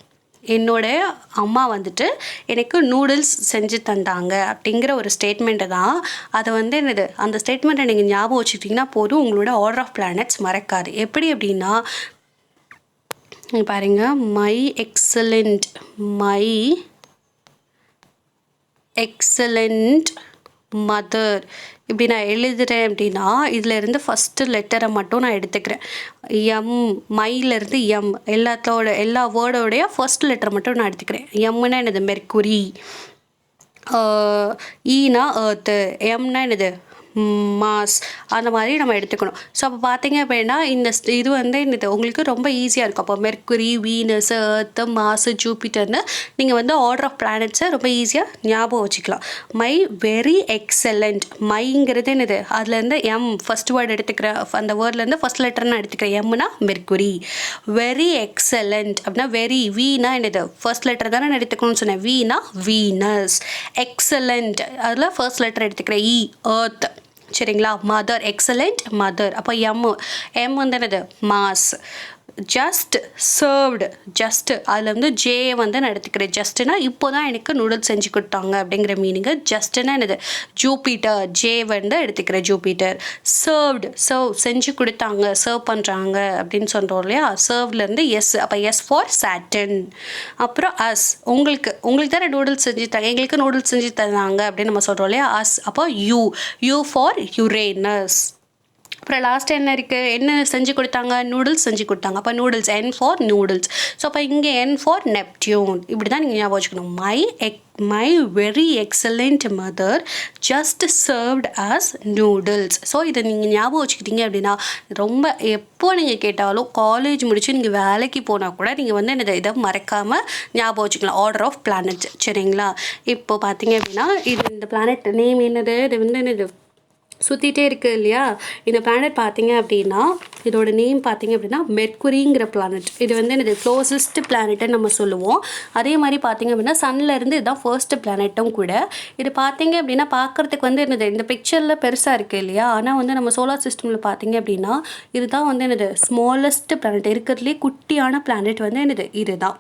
என்னோடைய அம்மா வந்துட்டு எனக்கு நூடுல்ஸ் செஞ்சு தந்தாங்க அப்படிங்கிற ஒரு ஸ்டேட்மெண்ட்டு தான். அதை வந்து என்னது, அந்த ஸ்டேட்மெண்ட்டை நீங்கள் ஞாபகம் வச்சுக்கிட்டிங்கன்னா போதும், உங்களோட ஆர்டர் ஆஃப் பிளானட்ஸ் மறக்காது. எப்படி அப்படின்னா, பாருங்கள், மை எக்ஸலண்ட் மதர் இப்படி நான் எழுதுகிறேன் அப்படின்னா, இதில் இருந்து ஃபஸ்ட்டு லெட்டரை மட்டும் நான் எடுத்துக்கிறேன். மையிலேருந்து எம், எல்லா வேர்டோடைய ஃபர்ஸ்ட் லெட்டரை மட்டும் நான் எடுத்துக்கிறேன். எம்னா என்னது? மெர்க்குரி. ஈனா ஏர்த்து, எம்னா என்னது? மாஸ். அந்த மாதிரி நம்ம எடுத்துக்கணும். ஸோ அப்போ பார்த்தீங்க அப்படின்னா இந்த இது வந்து என்னது உங்களுக்கு ரொம்ப ஈஸியாக இருக்கும். அப்போ மெர்க்குரி, வீனஸ், எர்த்து, மாசு, ஜூபிட்டர்னு நீங்கள் வந்து ஆர்டர் ஆஃப் பிளானட்ஸை ரொம்ப ஈஸியாக ஞாபகம் வச்சுக்கலாம். மை வெரி எக்ஸலண்ட், மைங்கிறது என்னது? அதுலேருந்து எம் ஃபஸ்ட் வேர்டு எடுத்துக்கிறேன். அந்த வேர்ட்லேருந்து ஃபஸ்ட் லெட்டர் நான் எடுத்துக்கிறேன். எம்னா மெர்க்குரி. வெரி எக்ஸலண்ட் அப்படின்னா வெரி, வீனா என்னது? ஃபர்ஸ்ட் லெட்டர் தானே நான் எடுத்துக்கணும்னு சொன்னேன். வீனா வீனஸ். எக்ஸலண்ட் அதில் ஃபர்ஸ்ட் லெட்டர் எடுத்துக்கிறேன். இ, எர்த். சரிங்களா? Mother, excellent mother. அப்போ எம் வந்து என்னது? மாஸ். ஜஸ்ட் சர்வ்டு, ஜஸ்ட் அதில் வந்து ஜே வந்து நான் எடுத்துக்கிறேன். ஜஸ்ட்னா இப்போ தான் எனக்கு நூடுல்ஸ் செஞ்சு கொடுத்தாங்க அப்படிங்கிற மீனிங்கு. ஜஸ்ட்னா என்னது? ஜூபிட்டர், ஜே வந்து எடுத்துக்கிறேன். ஜூபிட்டர். சர்வ் செஞ்சு கொடுத்தாங்க, சர்வ் பண்ணுறாங்க அப்படின்னு சொல்கிறோம் இல்லையா? சர்வ்லேருந்து எஸ், அப்போ எஸ் ஃபார் சாட்டன். அப்புறம் அஸ், உங்களுக்கு தானே நூடுல்ஸ் செஞ்சு தாங்க, எங்களுக்கு நூடுல்ஸ் செஞ்சு தந்தாங்க அப்படின்னு நம்ம சொல்கிறோம் இல்லையா? அஸ். அப்போ யூ ஃபார் யுரேனஸ். அப்புறம் லாஸ்ட் என்ன இருக்குது? என்ன செஞ்சு கொடுத்தாங்க? நூடுல்ஸ் செஞ்சு கொடுத்தாங்க. அப்போ noodles, N for noodles. So அப்போ இங்கே என் ஃபார் நெப்டியூன். இப்படி தான் நீங்கள் ஞாபகம் வச்சுக்கணும். My very excellent mother just served us noodles. So இதை நீங்கள் ஞாபகம் வச்சுக்கிட்டீங்க அப்படின்னா ரொம்ப எப்போ நீங்கள் கேட்டாலும், காலேஜ் முடிச்சு நீங்கள் வேலைக்கு போனால் கூட நீங்கள் வந்து இதை மறக்காமல் ஞாபகம் வச்சுக்கலாம். Order of planets. சரிங்களா? இப்போ பார்த்தீங்க அப்படின்னா இந்த பிளானட் நேம் என்னது? இது வந்து என்னது? சுற்றிட்டே இருக்குது இல்லையா? இந்த பிளானட் பார்த்தீங்க அப்படின்னா, இதோட நேம் பார்த்தீங்க அப்படின்னா மெர்க்குரிங்கிற பிளானட். இது வந்து என்னது? க்ளோசஸ்ட் பிளானட்டுன்னு நம்ம சொல்லுவோம். அதே மாதிரி பார்த்தீங்க அப்படின்னா சன்லேருந்து இதுதான் ஃபர்ஸ்ட் பிளானட்டும் கூட. இது பார்த்தீங்க அப்படின்னா பார்க்குறதுக்கு வந்து என்னது? இந்த பிக்சரில் பெருசாக இருக்குது இல்லையா? ஆனால் வந்து நம்ம சோலார் சிஸ்டமில் பார்த்தீங்க அப்படின்னா இதுதான் வந்து என்னது? Smallest planet. இருக்கிறதுலே குட்டியான பிளானட் வந்து என்னது? இதுதான்.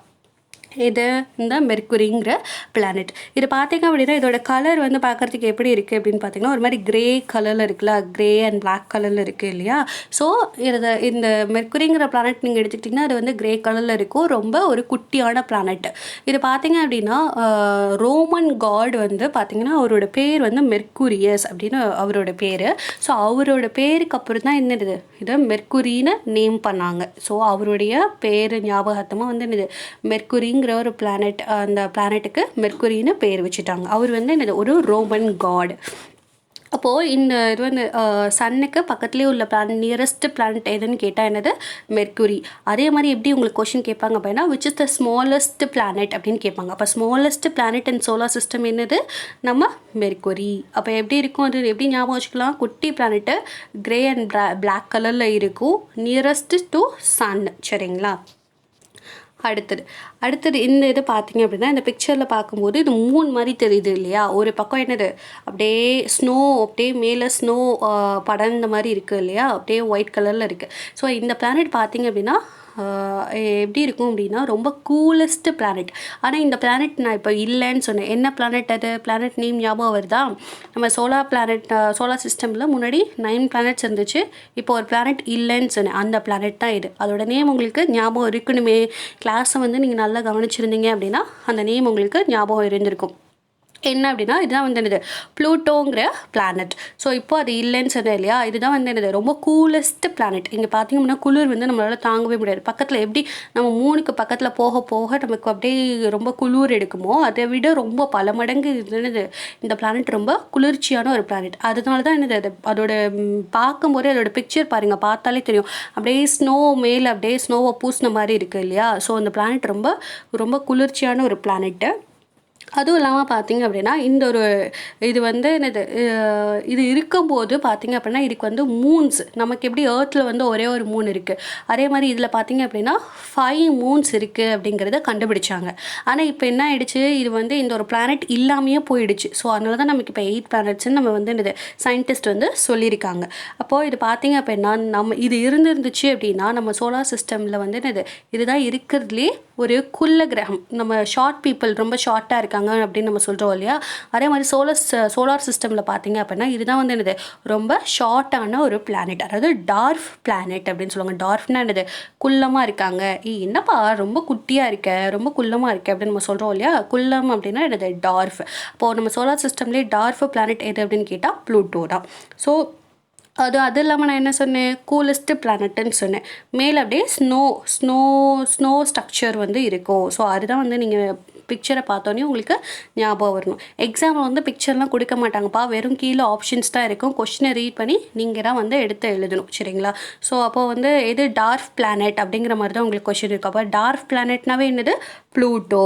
இது இந்த மெர்க்குரிங்கிற பிளானட். இது பார்த்தீங்க அப்படின்னா இதோட கலர் வந்து பார்க்குறதுக்கு எப்படி இருக்குது அப்படின்னு பார்த்தீங்கன்னா ஒரு மாதிரி கிரே கலரில் இருக்குல்ல, கிரே அண்ட் பிளாக் கலரில் இருக்குது இல்லையா? ஸோ இந்த மெர்க்குரிங்கிற பிளானட் நீங்கள் எடுத்துக்கிட்டிங்கன்னா அது வந்து கிரே கலரில் இருக்கும். ரொம்ப ஒரு குட்டியான பிளானட். இது பார்த்தீங்க அப்படின்னா ரோமன் காட் வந்து பார்த்தீங்கன்னா அவரோட பேர் வந்து மெர்க்குரியஸ் அப்படின்னு அவரோட பேர். ஸோ அவரோட பேருக்கு அப்புறம் தான் என்னது? இதை மெர்க்குரின்னு நேம் பண்ணாங்க. ஸோ அவருடைய பேர் ஞாபகார்த்தமாக வந்து என்னது? மெர்க்குரிங்க ஒரு பிளானட், அந்த பிளானட்டுக்கு மெர்க்குரின்னு பேர் வச்சுட்டாங்க. அவர் வந்து என்னது? ஒரு ரோமன் காட். அப்போது இந்த இது வந்து சன்னுக்கு பக்கத்துலேயே உள்ள நியரஸ்ட் பிளானட் எதுன்னு கேட்டால் என்னது? மெர்க்குரி. அதே மாதிரி எப்படி உங்களுக்கு கொஷின் கேட்பாங்க அப்படின்னா which is the smallest planet அப்படின்னு கேட்பாங்க. அப்போ smallest planet and solar system என்னது? நம்ம மெர்க்குரி. அப்போ எப்படி இருக்கும்? அது எப்படி ஞாபகம் வச்சுக்கலாம்? குட்டி பிளானட்டு கிரே அண்ட் பிளாக் கலரில் இருக்கும், நியரஸ்ட் டு சன். சரிங்களா? அடுத்தது இந்த இது பார்த்தீங்க அப்படின்னா இந்த பிக்சரில் பார்க்கும்போது இது மூன் மாதிரி தெரியுது இல்லையா? ஒரு பக்கம் என்னது? அப்படியே ஸ்னோ, அப்படியே மேலே ஸ்னோ படர்ந்த மாதிரி இருக்குது இல்லையா? அப்படியே ஒயிட் கலரில் இருக்குது. ஸோ இந்த பிளானட் பார்த்தீங்க அப்படின்னா எப்படி இருக்கும் அப்படின்னா ரொம்ப கூலஸ்ட் பிளானட். ஆனால் இந்த பிளானட் நான் இப்போ இல்லைன்னு சொன்னேன். என்ன பிளானட் அது? பிளானட் நேம் ஞாபகம் வருதா? நம்ம சோலார் சிஸ்டமில் முன்னாடி 9 பிளானட்ஸ் இருந்துச்சு. இப்போ ஒரு பிளானட் இல்லைன்னு சொன்னேன். அந்த பிளானட் தான் இது. அதோட நேம் உங்களுக்கு ஞாபகம் இருக்கணுமே. கிளாஸை வந்து நீங்கள் நல்லா கவனிச்சிருந்தீங்க அப்படின்னா அந்த நேம் உங்களுக்கு ஞாபகம் இருந்திருக்கும். என்ன அப்படின்னா இதுதான் வந்து என்னது ப்ளூட்டோங்கிற பிளானட். ஸோ இப்போ அது இல்லைன்னு சொன்னேன் இல்லையா, இதுதான் வந்து என்னது ரொம்ப கூலஸ்ட் பிளானட். இங்கே பார்த்தீங்க அப்படின்னா குளிர் வந்து நம்மளால் தாங்கவே முடியாது. பக்கத்தில் எப்படி நம்ம மூணுக்கு பக்கத்தில் போக போக நமக்கு அப்படியே ரொம்ப குளிர் எடுக்குமோ அதை விட ரொம்ப பல மடங்கு இது என்னது இந்த பிளானட் ரொம்ப குளிர்ச்சியான ஒரு பிளானட். அதனால தான் என்னது அது அதோட பார்க்கும்போதே அதோட பிக்சர் பாருங்கள், பார்த்தாலே தெரியும் அப்படியே ஸ்னோ மேலே அப்படியே ஸ்னோவை பூசின மாதிரி இருக்குது இல்லையா. ஸோ அந்த பிளானட் ரொம்ப ரொம்ப குளிர்ச்சியான ஒரு பிளானட்டு. அதுவும் இல்லாமல் பார்த்தீங்க அப்படின்னா இந்த ஒரு இது வந்து என்னது இது இருக்கும்போது பார்த்தீங்க அப்படின்னா இதுக்கு வந்து மூன்ஸ் நமக்கு எப்படி ஏர்த்தில் வந்து ஒரே ஒரு மூன் இருக்குது, அதே மாதிரி இதில் பார்த்தீங்க அப்படின்னா 5 மூன்ஸ் இருக்குது அப்படிங்கிறத கண்டுபிடிச்சாங்க. ஆனால் இப்போ என்ன ஆயிடுச்சு, இது வந்து இந்த ஒரு பிளானட் இல்லாமையே போயிடுச்சு. ஸோ அதனால தான் நமக்கு இப்போ 8 பிளானட்ஸ்ன்னு நம்ம வந்து என்னது சயின்டிஸ்ட் வந்து சொல்லியிருக்காங்க. அப்போது இது பார்த்தீங்க அப்படின்னா நம்ம இது இருந்துருந்துச்சு அப்படின்னா நம்ம சோலார் சிஸ்டமில் வந்து என்னது இதுதான் இருக்கிறதுலே ஒரு குள்ள கிரகம். நம்ம ஷார்ட் பீப்புள் ரொம்ப ஷார்ட்டாக இருக்காங்க அப்படின்னு நம்ம சொல்கிறோம் இல்லையா, அதே மாதிரி சோலார் சிஸ்டமில் பார்த்தீங்க அப்படின்னா இதுதான் வந்து என்னது ரொம்ப ஷார்ட்டான ஒரு பிளானட், அதாவது டார்ஃப் பிளானட் அப்படின்னு சொல்லுவாங்க. டார்ஃப்னா என்னது குள்ளமாக இருக்காங்க, என்னப்பா ரொம்ப குட்டியாக இருக்க ரொம்ப குள்ளமாக இருக்க அப்படின்னு நம்ம சொல்கிறோம் இல்லையா. குள்ளம் அப்படின்னா என்னது டார்ஃப். அப்போது நம்ம சோலார் சிஸ்டம்லேயே டார்ஃப் பிளானட் எது அப்படின்னு கேட்டால் ப்ளூட்டோ தான். ஸோ அது இல்லாமல் நான் என்ன சொன்னேன், கூலஸ்ட்டு பிளானட்டுன்னு சொன்னேன். மேலே அப்படியே ஸ்னோ ஸ்ட்ரக்சர் வந்து இருக்கும். ஸோ அதுதான் வந்து நீங்கள் பிக்சரை பார்த்தோன்னே உங்களுக்கு ஞாபகம் வரணும். எக்ஸாமில் வந்து பிக்சர்லாம் கொடுக்க மாட்டாங்கப்பா, வெறும் கீழே ஆப்ஷன்ஸ் தான் இருக்கும். கொஸ்டினை ரீட் பண்ணி நீங்கள் தான் வந்து எடுத்து எழுதணும், சரிங்களா. ஸோ அப்போது வந்து எது டார்ஃப் பிளானட் அப்படிங்கிற மாதிரி தான் உங்களுக்கு கொஸ்டின் இருக்கும். அப்போ டார்ஃப் பிளானட்னாவே என்னது ப்ளூட்டோ.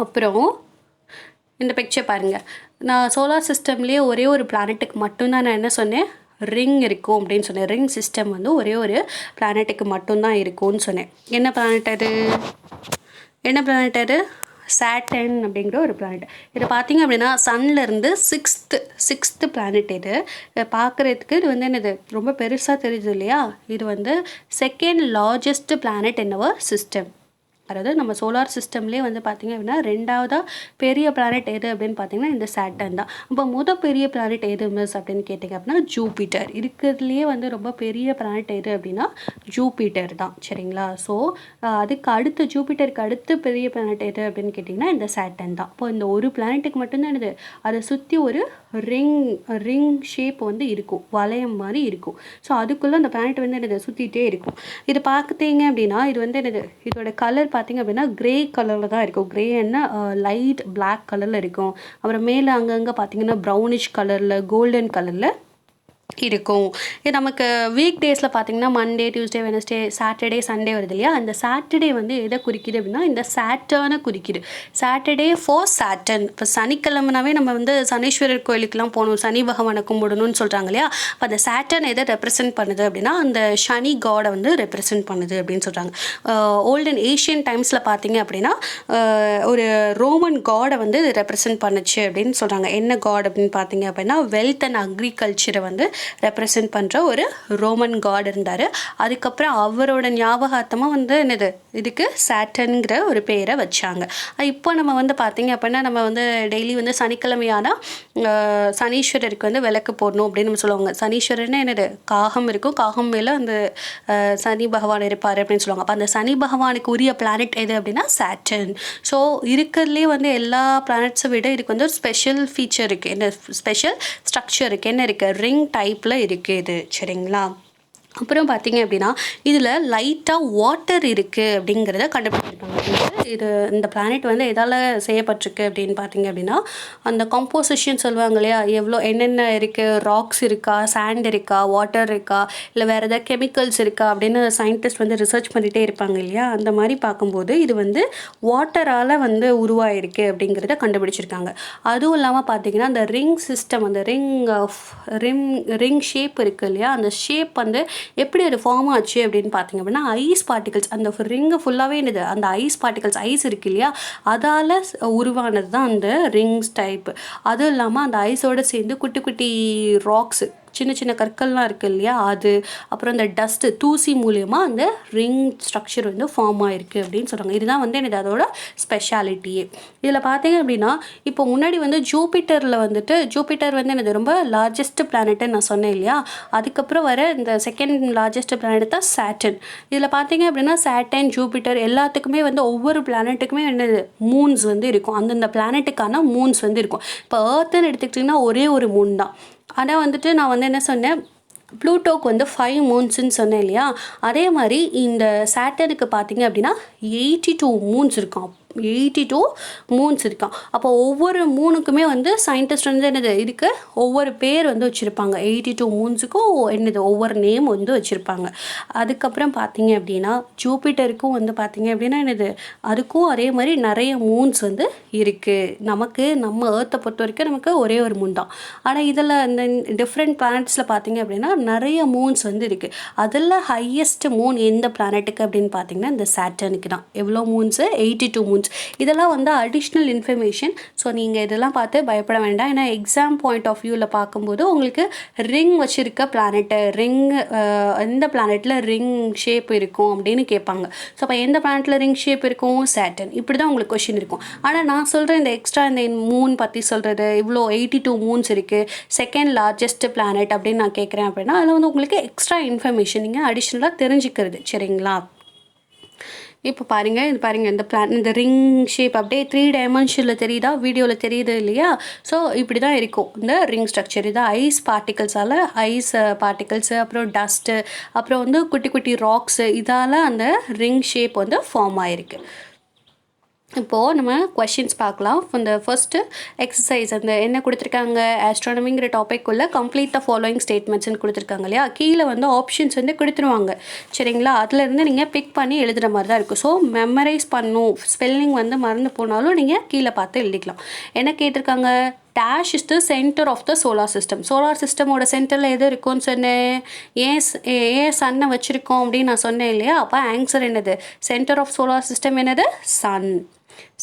அப்புறம் இந்த பிக்சர் பாருங்கள், நான் சோலார் சிஸ்டம்லேயே ஒரே ஒரு பிளானட்டுக்கு மட்டும்தான் நான் என்ன சொன்னேன் ரிங் இருக்கும் அப்படின்னு சொன்னேன். ரிங் சிஸ்டம் வந்து ஒரே ஒரு பிளானட்டுக்கு மட்டும்தான் இருக்கும்னு சொன்னேன். என்ன பிளானட் அது சாட்டர்ன் அப்படிங்கிற ஒரு பிளானட். இதை பார்த்தீங்க அப்படின்னா சன்லேருந்து சிக்ஸ்த்து பிளானட். இது பார்க்குறதுக்கு இது வந்து என்னது ரொம்ப பெருசாக தெரியுது இல்லையா. இது வந்து second largest planet in our system. அதாவது நம்ம சோலார் சிஸ்டம்லேயே வந்து பார்த்திங்க அப்படின்னா 2வது பெரிய பிளானட் எது அப்படின்னு பார்த்திங்கன்னா இந்த சாட்டர்ன் தான். இப்போ பெரிய பிளானட் எது மிஸ் அப்படின்னு கேட்டிங்க அப்படின்னா ஜூபிட்டர். இருக்கிறதுலையே வந்து ரொம்ப பெரிய பிளானட் எது அப்படின்னா ஜூபிட்டர் தான், சரிங்களா. ஸோ அதுக்கு அடுத்து ஜூபிட்டருக்கு அடுத்து பெரிய பிளானட் எது அப்படின்னு கேட்டிங்கன்னா இந்த சாட்டர்ன் தான். இப்போ இந்த ஒரு பிளானட்டுக்கு மட்டும்தான் என்னது அதை சுற்றி ஒரு ரிங் ஷேப் வந்து இருக்கும், வளையம் மாதிரி இருக்கும். ஸோ அதுக்குள்ளே அந்த பிளானட் வந்து என்னது சுற்றிட்டே இருக்கும். இது பார்க்குறீங்க அப்படின்னா இது வந்து என்னது இதோட கலர் பார்த்திங்க அப்படின்னா கிரே கலரில் தான் இருக்கும். கிரேன்னா லைட் பிளாக் கலரில் இருக்கும். அப்புறம் மேலே அங்கங்கே பார்த்திங்கன்னா ப்ரௌனிஷ் கலரில் கோல்டன் கலரில் இருக்கும். இது நமக்கு வீக் டேஸில் பார்த்திங்கன்னா Monday, Tuesday, Wednesday, Saturday, Sunday வருது இல்லையா. அந்த சாட்டர்டே வந்து எதை குறிக்குது அப்படின்னா இந்த சாட்டர்னை குறிக்குது. Saturday for Saturn. இப்போ சனிக்கிழமைனாவே நம்ம வந்து சனீஸ்வரர் கோயிலுக்கெலாம் போகணும், சனி பகவானை கும்பிடணும்னு சொல்கிறாங்க இல்லையா. அப்போ அந்த சாட்டர்ன் எதை ரெப்ரசென்ட் பண்ணுது அப்படின்னா அந்த சனி காடை வந்து ரெப்ரசென்ட் பண்ணுது அப்படின்னு சொல்கிறாங்க. ஓல்டன் ஏஷியன் டைம்ஸில் பார்த்திங்க அப்படின்னா ஒரு ரோமன் காடை வந்து ரெப்ரசென்ட் பண்ணுச்சு அப்படின்னு சொல்கிறாங்க. என்ன காட் அப்படின்னு பார்த்திங்க அப்படின்னா வெல்த் அண்ட் அக்ரிகல்ச்சரை வந்து ரெப்ரசென்ட் பண்ணுற ஒரு ரோமன் காட் இருந்தார். அதுக்கப்புறம் அவரோட ஞாபகார்த்தமாக வந்து என்னது இதுக்கு சாட்டர்ன்கிற ஒரு பேரை வச்சாங்க. இப்போ நம்ம வந்து பார்த்திங்க அப்படின்னா நம்ம வந்து டெய்லி வந்து சனிக்கிழமையானால் சனீஸ்வரருக்கு வந்து விளக்கு போடணும் அப்படின்னு நம்ம சொல்லுவாங்க. சனீஸ்வரர்னு என்னது காகம் இருக்கும், காகம் மேலே அந்த சனி பகவான் இருப்பார் அப்படின்னு சொல்லுவாங்க. அப்போ அந்த சனி பகவானுக்கு உரிய பிளானட் எது அப்படின்னா சாட்டர்ன். ஸோ இருக்கிறதுலே வந்து எல்லா பிளானட்ஸை விட இதுக்கு வந்து ஒரு ஸ்பெஷல் ஃபீச்சர் இருக்குது, என்ன ஸ்பெஷல் ஸ்ட்ரக்சர் இருக்குது, என்ன இருக்குது ரிங் டைப்பில் இருக்குது இது, சரிங்களா. அப்புறம் பார்த்திங்க அப்படின்னா இதில் லைட்டாக வாட்டர் இருக்குது அப்படிங்கிறத கண்டுபிடிச்சிருக்காங்க. இது இந்த பிளானட் வந்து எதால் செய்யப்பட்டிருக்கு அப்படின்னு பார்த்திங்க அப்படின்னா அந்த கம்போசிஷன் சொல்லுவாங்க இல்லையா, என்னென்ன இருக்குது, ராக்ஸ் இருக்கா, சாண்ட் இருக்கா, வாட்டர் இருக்கா, இல்லை வேறு எதாவது கெமிக்கல்ஸ் இருக்கா அப்படின்னு சயின்டிஸ்ட் வந்து ரிசர்ச் பண்ணிகிட்டே இருப்பாங்க இல்லையா. அந்த மாதிரி பார்க்கும்போது இது வந்து வாட்டரால் வந்து உருவாயிருக்கு அப்படிங்கிறத கண்டுபிடிச்சிருக்காங்க. அதுவும் இல்லாமல் பார்த்திங்கன்னா அந்த ரிங் சிஸ்டம், அந்த ரிங் ஷேப் இருக்குது இல்லையா, அந்த ஷேப் வந்து எப்படி அது ஃபார்ம் ஆச்சு அப்படின்னு பார்த்திங்க அப்படின்னா ஐஸ் பார்ட்டிகல்ஸ், அந்த ரிங்கு ஃபுல்லாகவே என்னது அந்த ஐஸ் பார்ட்டிகல்ஸ், ஐஸ் இருக்கு இல்லையா, அதால் உருவானது தான் அந்த ரிங்ஸ் டைப். அதுவும் இல்லாமல் அந்த ஐஸோடு சேர்ந்து குட்டி குட்டி ராக்ஸு, சின்ன சின்ன கற்கள்லாம் இருக்குது இல்லையா, அது அப்புறம் இந்த டஸ்ட்டு தூசி மூலியமாக அந்த ரிங் ஸ்ட்ரக்சர் வந்து ஃபார்ம் ஆகிருக்கு அப்படின்னு சொல்கிறாங்க. இதுதான் வந்து எனக்கு அதோட ஸ்பெஷாலிட்டியே. இதில் பார்த்தீங்க அப்படின்னா இப்போ முன்னாடி வந்து ஜூபிட்டரில் வந்துட்டு ஜூபிட்டர் வந்து எனக்கு ரொம்ப லார்ஜஸ்ட் பிளானெட்டுன்னு நான் சொன்னேன் இல்லையா, அதுக்கப்புறம் வர இந்த செகண்ட் லார்ஜஸ்ட் பிளானட் தான் சாட்டர்ன். இதில் பார்த்தீங்க அப்படின்னா சாட்டர்ன் ஜூபிட்டர் எல்லாத்துக்குமே வந்து ஒவ்வொரு பிளானட்டுக்குமே என்னது மூன்ஸ் வந்து இருக்கும். அந்தந்த பிளானட்டுக்கான மூன்ஸ் வந்து இருக்கும். இப்போ ஏர்த்துன்னு எடுத்துக்கிட்டிங்கன்னா ஒரே ஒரு மூன் தான். ஆனால் வந்துட்டு நான் வந்து என்ன சொன்னேன், ப்ளூட்டோக்கு வந்து 5 மூன்ஸ்ன்னு சொன்னேன் இல்லையா, அதே மாதிரி இந்த சாட்டர்னுக்கு பார்த்தீங்க அப்படின்னா 82 மூன்ஸ் இருக்கும். 82 மூன்ஸ் இருக்கான். அப்போ ஒவ்வொரு மூணுக்குமே வந்து சயின்டிஸ்ட் வந்து என்னது இதுக்கு ஒவ்வொரு பேர் வந்து வச்சுருப்பாங்க. 82 மூன்ஸுக்கும் என்னது ஒவ்வொரு நேம் வந்து வச்சுருப்பாங்க. அதுக்கப்புறம் பார்த்தீங்க அப்படின்னா ஜூபிட்டருக்கும் வந்து பார்த்தீங்க அப்படின்னா என்னது அதுக்கும் அதே மாதிரி நிறைய மூன்ஸ் வந்து இருக்குது. நமக்கு நம்ம ஏர்த்தை பொறுத்த வரைக்கும் நமக்கு ஒரே ஒரு மூன் தான். ஆனால் இதில் இந்த டிஃப்ரெண்ட் பிளானட்ஸில் பார்த்தீங்க அப்படின்னா நிறைய மூன்ஸ் வந்து இருக்குது. அதில் ஹையஸ்ட் மூன் எந்த பிளானட்டுக்கு அப்படின்னு பார்த்தீங்கன்னா இந்த சாட்டர்னுக்கு தான். எவ்வளோ மூன்ஸு? 82 மூன்ஸ். இதெல்லாம் வந்து அடிஷ்னல் இன்ஃபர்மேஷன். ஸோ நீங்கள் இதெல்லாம் பார்த்து பயப்பட வேண்டாம். ஏன்னா எக்ஸாம் பாயிண்ட் ஆஃப் வியூவில் பார்க்கும்போது உங்களுக்கு ரிங் வச்சுருக்க பிளானெட்டு எந்த பிளானெட்டில் ரிங் ஷேப் இருக்கும் அப்படின்னு கேட்பாங்க. ஸோ அப்போ எந்த பிளானெட்டில் ரிங் ஷேப் இருக்கும்? சாட்டர்ன். இப்படி தான் உங்களுக்கு கொஷின் இருக்கும். ஆனால் நான் சொல்கிறேன் இந்த எக்ஸ்ட்ரா இந்த மூன் பற்றி சொல்கிறது, இவ்வளோ 82 மூன்ஸ் இருக்குது, செகண்ட் லார்ஜஸ்ட் பிளானெட் அப்படின்னு நான் கேட்குறேன் அப்படின்னா அதில் வந்து உங்களுக்கு எக்ஸ்ட்ரா இன்ஃபர்மேஷன் நீங்கள் அடிஷ்னலாக தெரிஞ்சுக்கிறது. சரிங்களா? இப்போ பாருங்கள், இது பாருங்கள், இந்த ரிங் ஷேப் அப்படியே 3 டைமென்ஷனில் தெரியுதா, வீடியோவில் தெரியுது இல்லையா? ஸோ இப்படி தான் இருக்கும் இந்த ரிங் ஸ்ட்ரக்சர். இது ஐஸ் பார்ட்டிகல்ஸு அப்புறம் டஸ்ட்டு அப்புறம் வந்து குட்டி குட்டி ராக்ஸு இதால் அந்த ரிங் ஷேப் வந்து ஃபார்ம் ஆகிருக்கு. இப்போது நம்ம கொஷின்ஸ் பார்க்கலாம். இந்த ஃபர்ஸ்ட்டு எக்ஸசைஸ் அந்த என்ன கொடுத்துருக்காங்க, ஆஸ்ட்ரானமிங்கிற டாபிக் உள்ள கம்ப்ளீட் த ஃபாலோயிங் ஸ்டேட்மெண்ட்ஸ்னு கொடுத்துருக்காங்க இல்லையா. கீழே வந்து ஆப்ஷன்ஸ் வந்து கொடுத்துருவாங்க. சரிங்களா? அதுலேருந்து நீங்கள் பிக் பண்ணி எழுதுகிற மாதிரி தான் இருக்கும். ஸோ மெமரைஸ் பண்ணும், ஸ்பெல்லிங் வந்து மறந்து போனாலும் நீங்கள் கீழே பார்த்து எழுதிக்கலாம். என்ன கேட்டிருக்காங்க, dash is the centre of the solar system. Solar சிஸ்டமோட சென்டரில் எது இருக்கும்னு சொன்னேன், ஏன் சன்னை வச்சுருக்கோம் அப்படின்னு நான் சொன்னேன் இல்லையா. அப்போ ஆன்சர் என்னது, சென்டர் ஆஃப் சோலார் சிஸ்டம் என்னது, sun.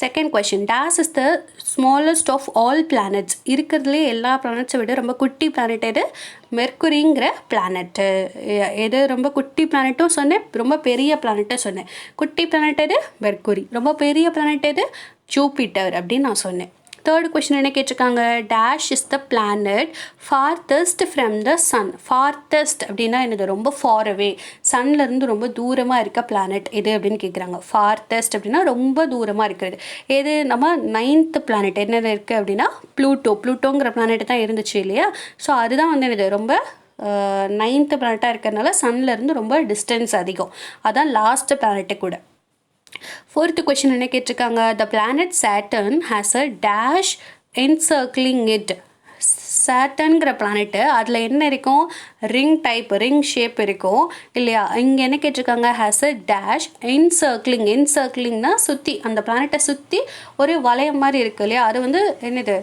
Second question, dash is the smallest of all planets. இருக்கிறதுலே எல்லா பிளானட்ஸை விட ரொம்ப குட்டி பிளானட் எது, மெர்க்குரிங்கிற பிளானட்டு. எது ரொம்ப குட்டி பிளானட்டும் சொன்னேன், ரொம்ப பெரிய பிளானட்டும் சொன்னேன். குட்டி பிளானட் எது, மெர்க்குரி. ரொம்ப பெரிய பிளானட் எது, ஜூபிட்டர் அப்படின்னு நான் சொன்னேன். தேர்ட் கொஸ்டின் என்ன கேட்டிருக்காங்க, dash is the planet farthest from the sun. Farthest அப்படின்னா என்னது, ரொம்ப ஃபார் அவே, சன்லேருந்து ரொம்ப தூரமாக இருக்க பிளானட் எது அப்படின்னு கேட்குறாங்க. ஃபார்தஸ்ட் அப்படின்னா ரொம்ப தூரமாக இருக்கிறது. எது, நம்ம 9th பிளானட் என்னது இருக்குது அப்படின்னா ப்ளூட்டோங்கிற பிளானட் தான் இருந்துச்சு இல்லையா. ஸோ அதுதான் வந்து என்னது ரொம்ப 9th பிளானட்டாக இருக்கிறதுனால சன்லேருந்து ரொம்ப டிஸ்டன்ஸ் அதிகம். அதான் லாஸ்ட் பிளானட்டு கூட. ஃபோர்த்து கொஷின் என்ன கேட்டிருக்காங்க, the planet Saturn has a dash encircling it. சாட்டர்ன்கிற பிளானெட்டு அதில் என்ன இருக்கும், ரிங் ஷேப் இருக்கும் இல்லையா. இங்கே என்ன கேட்டிருக்காங்க, ஹேஸ் அ டேஷ் என்சர்க்லிங்னா சுற்றி, அந்த பிளானெட்டை சுற்றி ஒரு வளையம் மாதிரி இருக்குது இல்லையா. அது வந்து என்னது,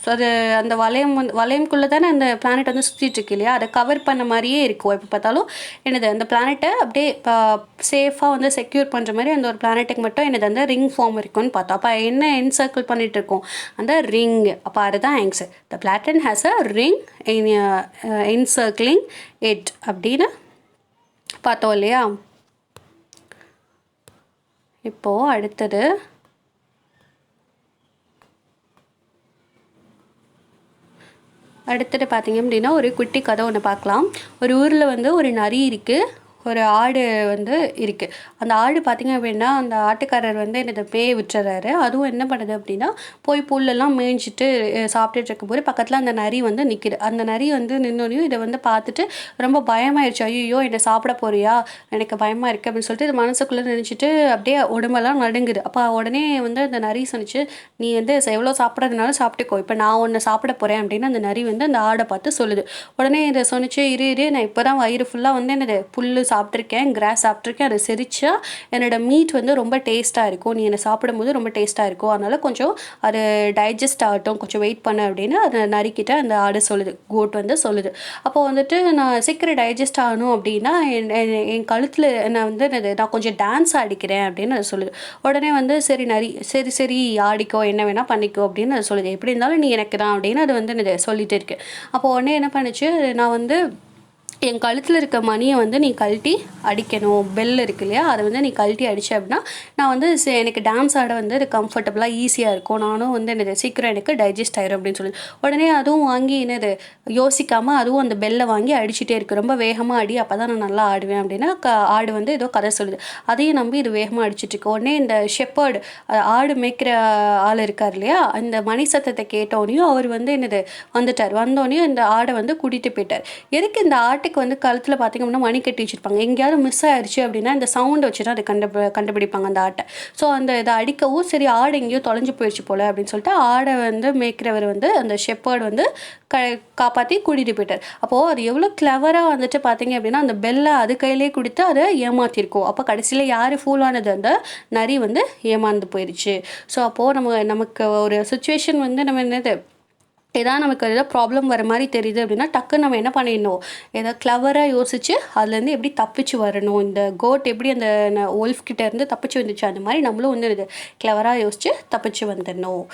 ஸோ அது அந்த வளையம்குள்ளே தானே அந்த பிளானட் வந்து சுற்றிட்டுருக்கு இல்லையா. அதை கவர் பண்ண மாதிரியே இருக்கும். எப்போ பார்த்தாலும் என்னது, அந்த பிளானெட்டை அப்படியே சேஃபாக வந்து செக்யூர் பண்ணுற மாதிரி அந்த ஒரு பிளானெட்டுக்கு மட்டும் என்னது அந்த ரிங் ஃபார்ம் இருக்குன்னு பார்த்தோம். அப்போ என்ன என்சர்க்கிள் பண்ணிகிட்டு இருக்கோம், அந்த ரிங். அப்போ அதுதான் answer. The planet has a ring encircling it அப்படின்னு பார்த்தோம் இல்லையா. இப்போது அடுத்தது பார்த்தீங்க அப்படின்னா ஒரு குட்டி கதை ஒன்று பார்க்கலாம். ஒரு ஊரில் வந்து ஒரு நரி இருக்குது, ஒரு ஆடு வந்து இருக்குது. அந்த ஆடு பார்த்திங்க அப்படின்னா அந்த ஆட்டுக்காரர் வந்து என்னை மேய விட்டுறாரு. அதுவும் என்ன பண்ணுது அப்படின்னா போய் புல்லெல்லாம் மேய்ஞ்சிட்டு சாப்பிட்டுட்டு இருக்கும்போது பக்கத்தில் அந்த நரி வந்து நிற்கிது. அந்த நரி வந்து நின்னோனையும் இதை வந்து பார்த்துட்டு ரொம்ப பயமாயிடுச்சு. ஐயோ என்னை சாப்பிட போறியா, எனக்கு பயமாக இருக்குது அப்படின்னு சொல்லிட்டு இது மனசுக்குள்ளே நினச்சிட்டு அப்படியே உடம்பெல்லாம் நடுங்குது. அப்போ உடனே வந்து அந்த நரி சொன்னிச்சு, நீ வந்து எவ்வளோ சாப்பிட்றதுனாலும் சாப்பிட்டுக்கோ, இப்போ நான் ஒன்று சாப்பிட போகிறேன் அப்படின்னு அந்த நரி வந்து அந்த ஆடை பார்த்து சொல்லுது. உடனே இதை சொன்னிச்சு, இரு நான் இப்போ தான் வயிறு ஃபுல்லாக வந்து என்னது புல் சாப்பிட்ருக்கேன், கிராஸ் சாப்பிட்ருக்கேன். அது செரிச்சா என்னோடய மீட் வந்து ரொம்ப டேஸ்ட்டாக இருக்கும், நீ என்னை சாப்பிடும்போது ரொம்ப டேஸ்ட்டாக இருக்கும், அதனால் கொஞ்சம் அது டைஜஸ்ட் ஆகட்டும், கொஞ்சம் வெயிட் பண்ணு அப்படின்னு அதை நரிக்கிட்ட அந்த ஆடு சொல்லுது, கோட் வந்து சொல்லுது. அப்போது வந்துட்டு நான் சீக்கிரம் டைஜஸ்ட் ஆகணும் அப்படின்னா என் கழுத்தில் நான் வந்து நான் கொஞ்சம் டான்ஸ் ஆடிக்கிறேன் அப்படின்னு அது சொல்லுது. உடனே வந்து சரி நரி, சரி சரி ஆடிக்கோ, என்ன வேணால் பண்ணிக்கோ அப்படின்னு அது சொல்லுது. எப்படி இருந்தாலும் நீ எனக்கு தான் அப்படின்னு அது வந்து சொல்லிட்டு இருக்கு. அப்போ உடனே என்ன பண்ணுச்சு, நான் வந்து என் கழுத்தில் இருக்க மணியை வந்து நீ கழட்டி அடிக்கணும், பெல் இருக்கு இல்லையா, அதை வந்து நீ கழட்டி அடிச்ச அப்படின்னா நான் வந்து எனக்கு டான்ஸ் ஆட வந்து அது கம்ஃபர்டபுளாக ஈஸியாக இருக்கும், நானும் வந்து என்னது சீக்கிரம் எனக்கு டைஜஸ்ட் ஆயிரும் அப்படின்னு சொல்லி உடனே அதுவும் வாங்கி என்னது யோசிக்காமல் அதுவும் அந்த பெல்லை வாங்கி அடிச்சுட்டே இருக்குது. ரொம்ப வேகமாக அடி, அப்போ தான் நான் நல்லா ஆடுவேன் அப்படின்னா ஆடு வந்து ஏதோ கதை சொல்லுது. அதையும் நம்பி இது வேகமாக அடிச்சிட்ருக்கு. உடனே இந்த ஷெப்பர்டு ஆடு மேய்க்கிற ஆள் இருக்கார் இல்லையா, இந்த மணி சத்தத்தை கேட்டோடனையும் அவர் வந்து என்னது வந்துட்டார். வந்தோடனையும் இந்த ஆடை வந்து கூட்டிகிட்டு போயிட்டார். எதுக்கு இந்த ஆட்டுக்கு வந்து கழுத்தில் பார்த்திங்க அப்படின்னா மணி கட்டி வச்சுருப்பாங்க, எங்கேயாவது மிஸ் ஆயிடுச்சு அப்படின்னா இந்த சவுண்டை வச்சு தான் அதை கண்டுபிடிப்பாங்க அந்த ஆட்டை. ஸோ அந்த இதை அடிக்கவும் சரி ஆடு எங்கேயோ தொலைஞ்சு போயிடுச்சு போல் அப்படின்னு சொல்லிட்டு ஆடை வந்து மேய்க்கிறவர் வந்து அந்த ஷெப்பர்டு வந்து காப்பாற்றி கூட்டிகிட்டு போயிட்டார். அப்போது அது எவ்வளோ கிளவராக வந்துட்டு பார்த்திங்க அப்படின்னா அந்த பெல்லை அது கையிலே கொடுத்து அதை ஏமாற்றிருக்கோம். அப்போ கடைசியில் யார் ஃபூலானது, அந்த நரி வந்து ஏமாந்து போயிடுச்சு. ஸோ அப்போது நமக்கு ஒரு சுச்சுவேஷன் வந்து நம்ம என்னது ஏதாவது நமக்கு ஏதாவது ப்ராப்ளம் வர மாதிரி தெரியுது அப்படின்னா டக்குன்னு நம்ம என்ன பண்ணிடணும், ஏதாவது கிளவராக யோசிச்சு அதுலேருந்து எப்படி தப்பிச்சு வரணும். இந்த கோட் எப்படி அந்த ஒல்ஃப் கிட்ட இருந்து தப்பிச்சு வந்துச்சு, அந்த மாதிரி நம்மளும் வந்து இது கிளவராக யோசிச்சு தப்பிச்சு வந்துடணும்.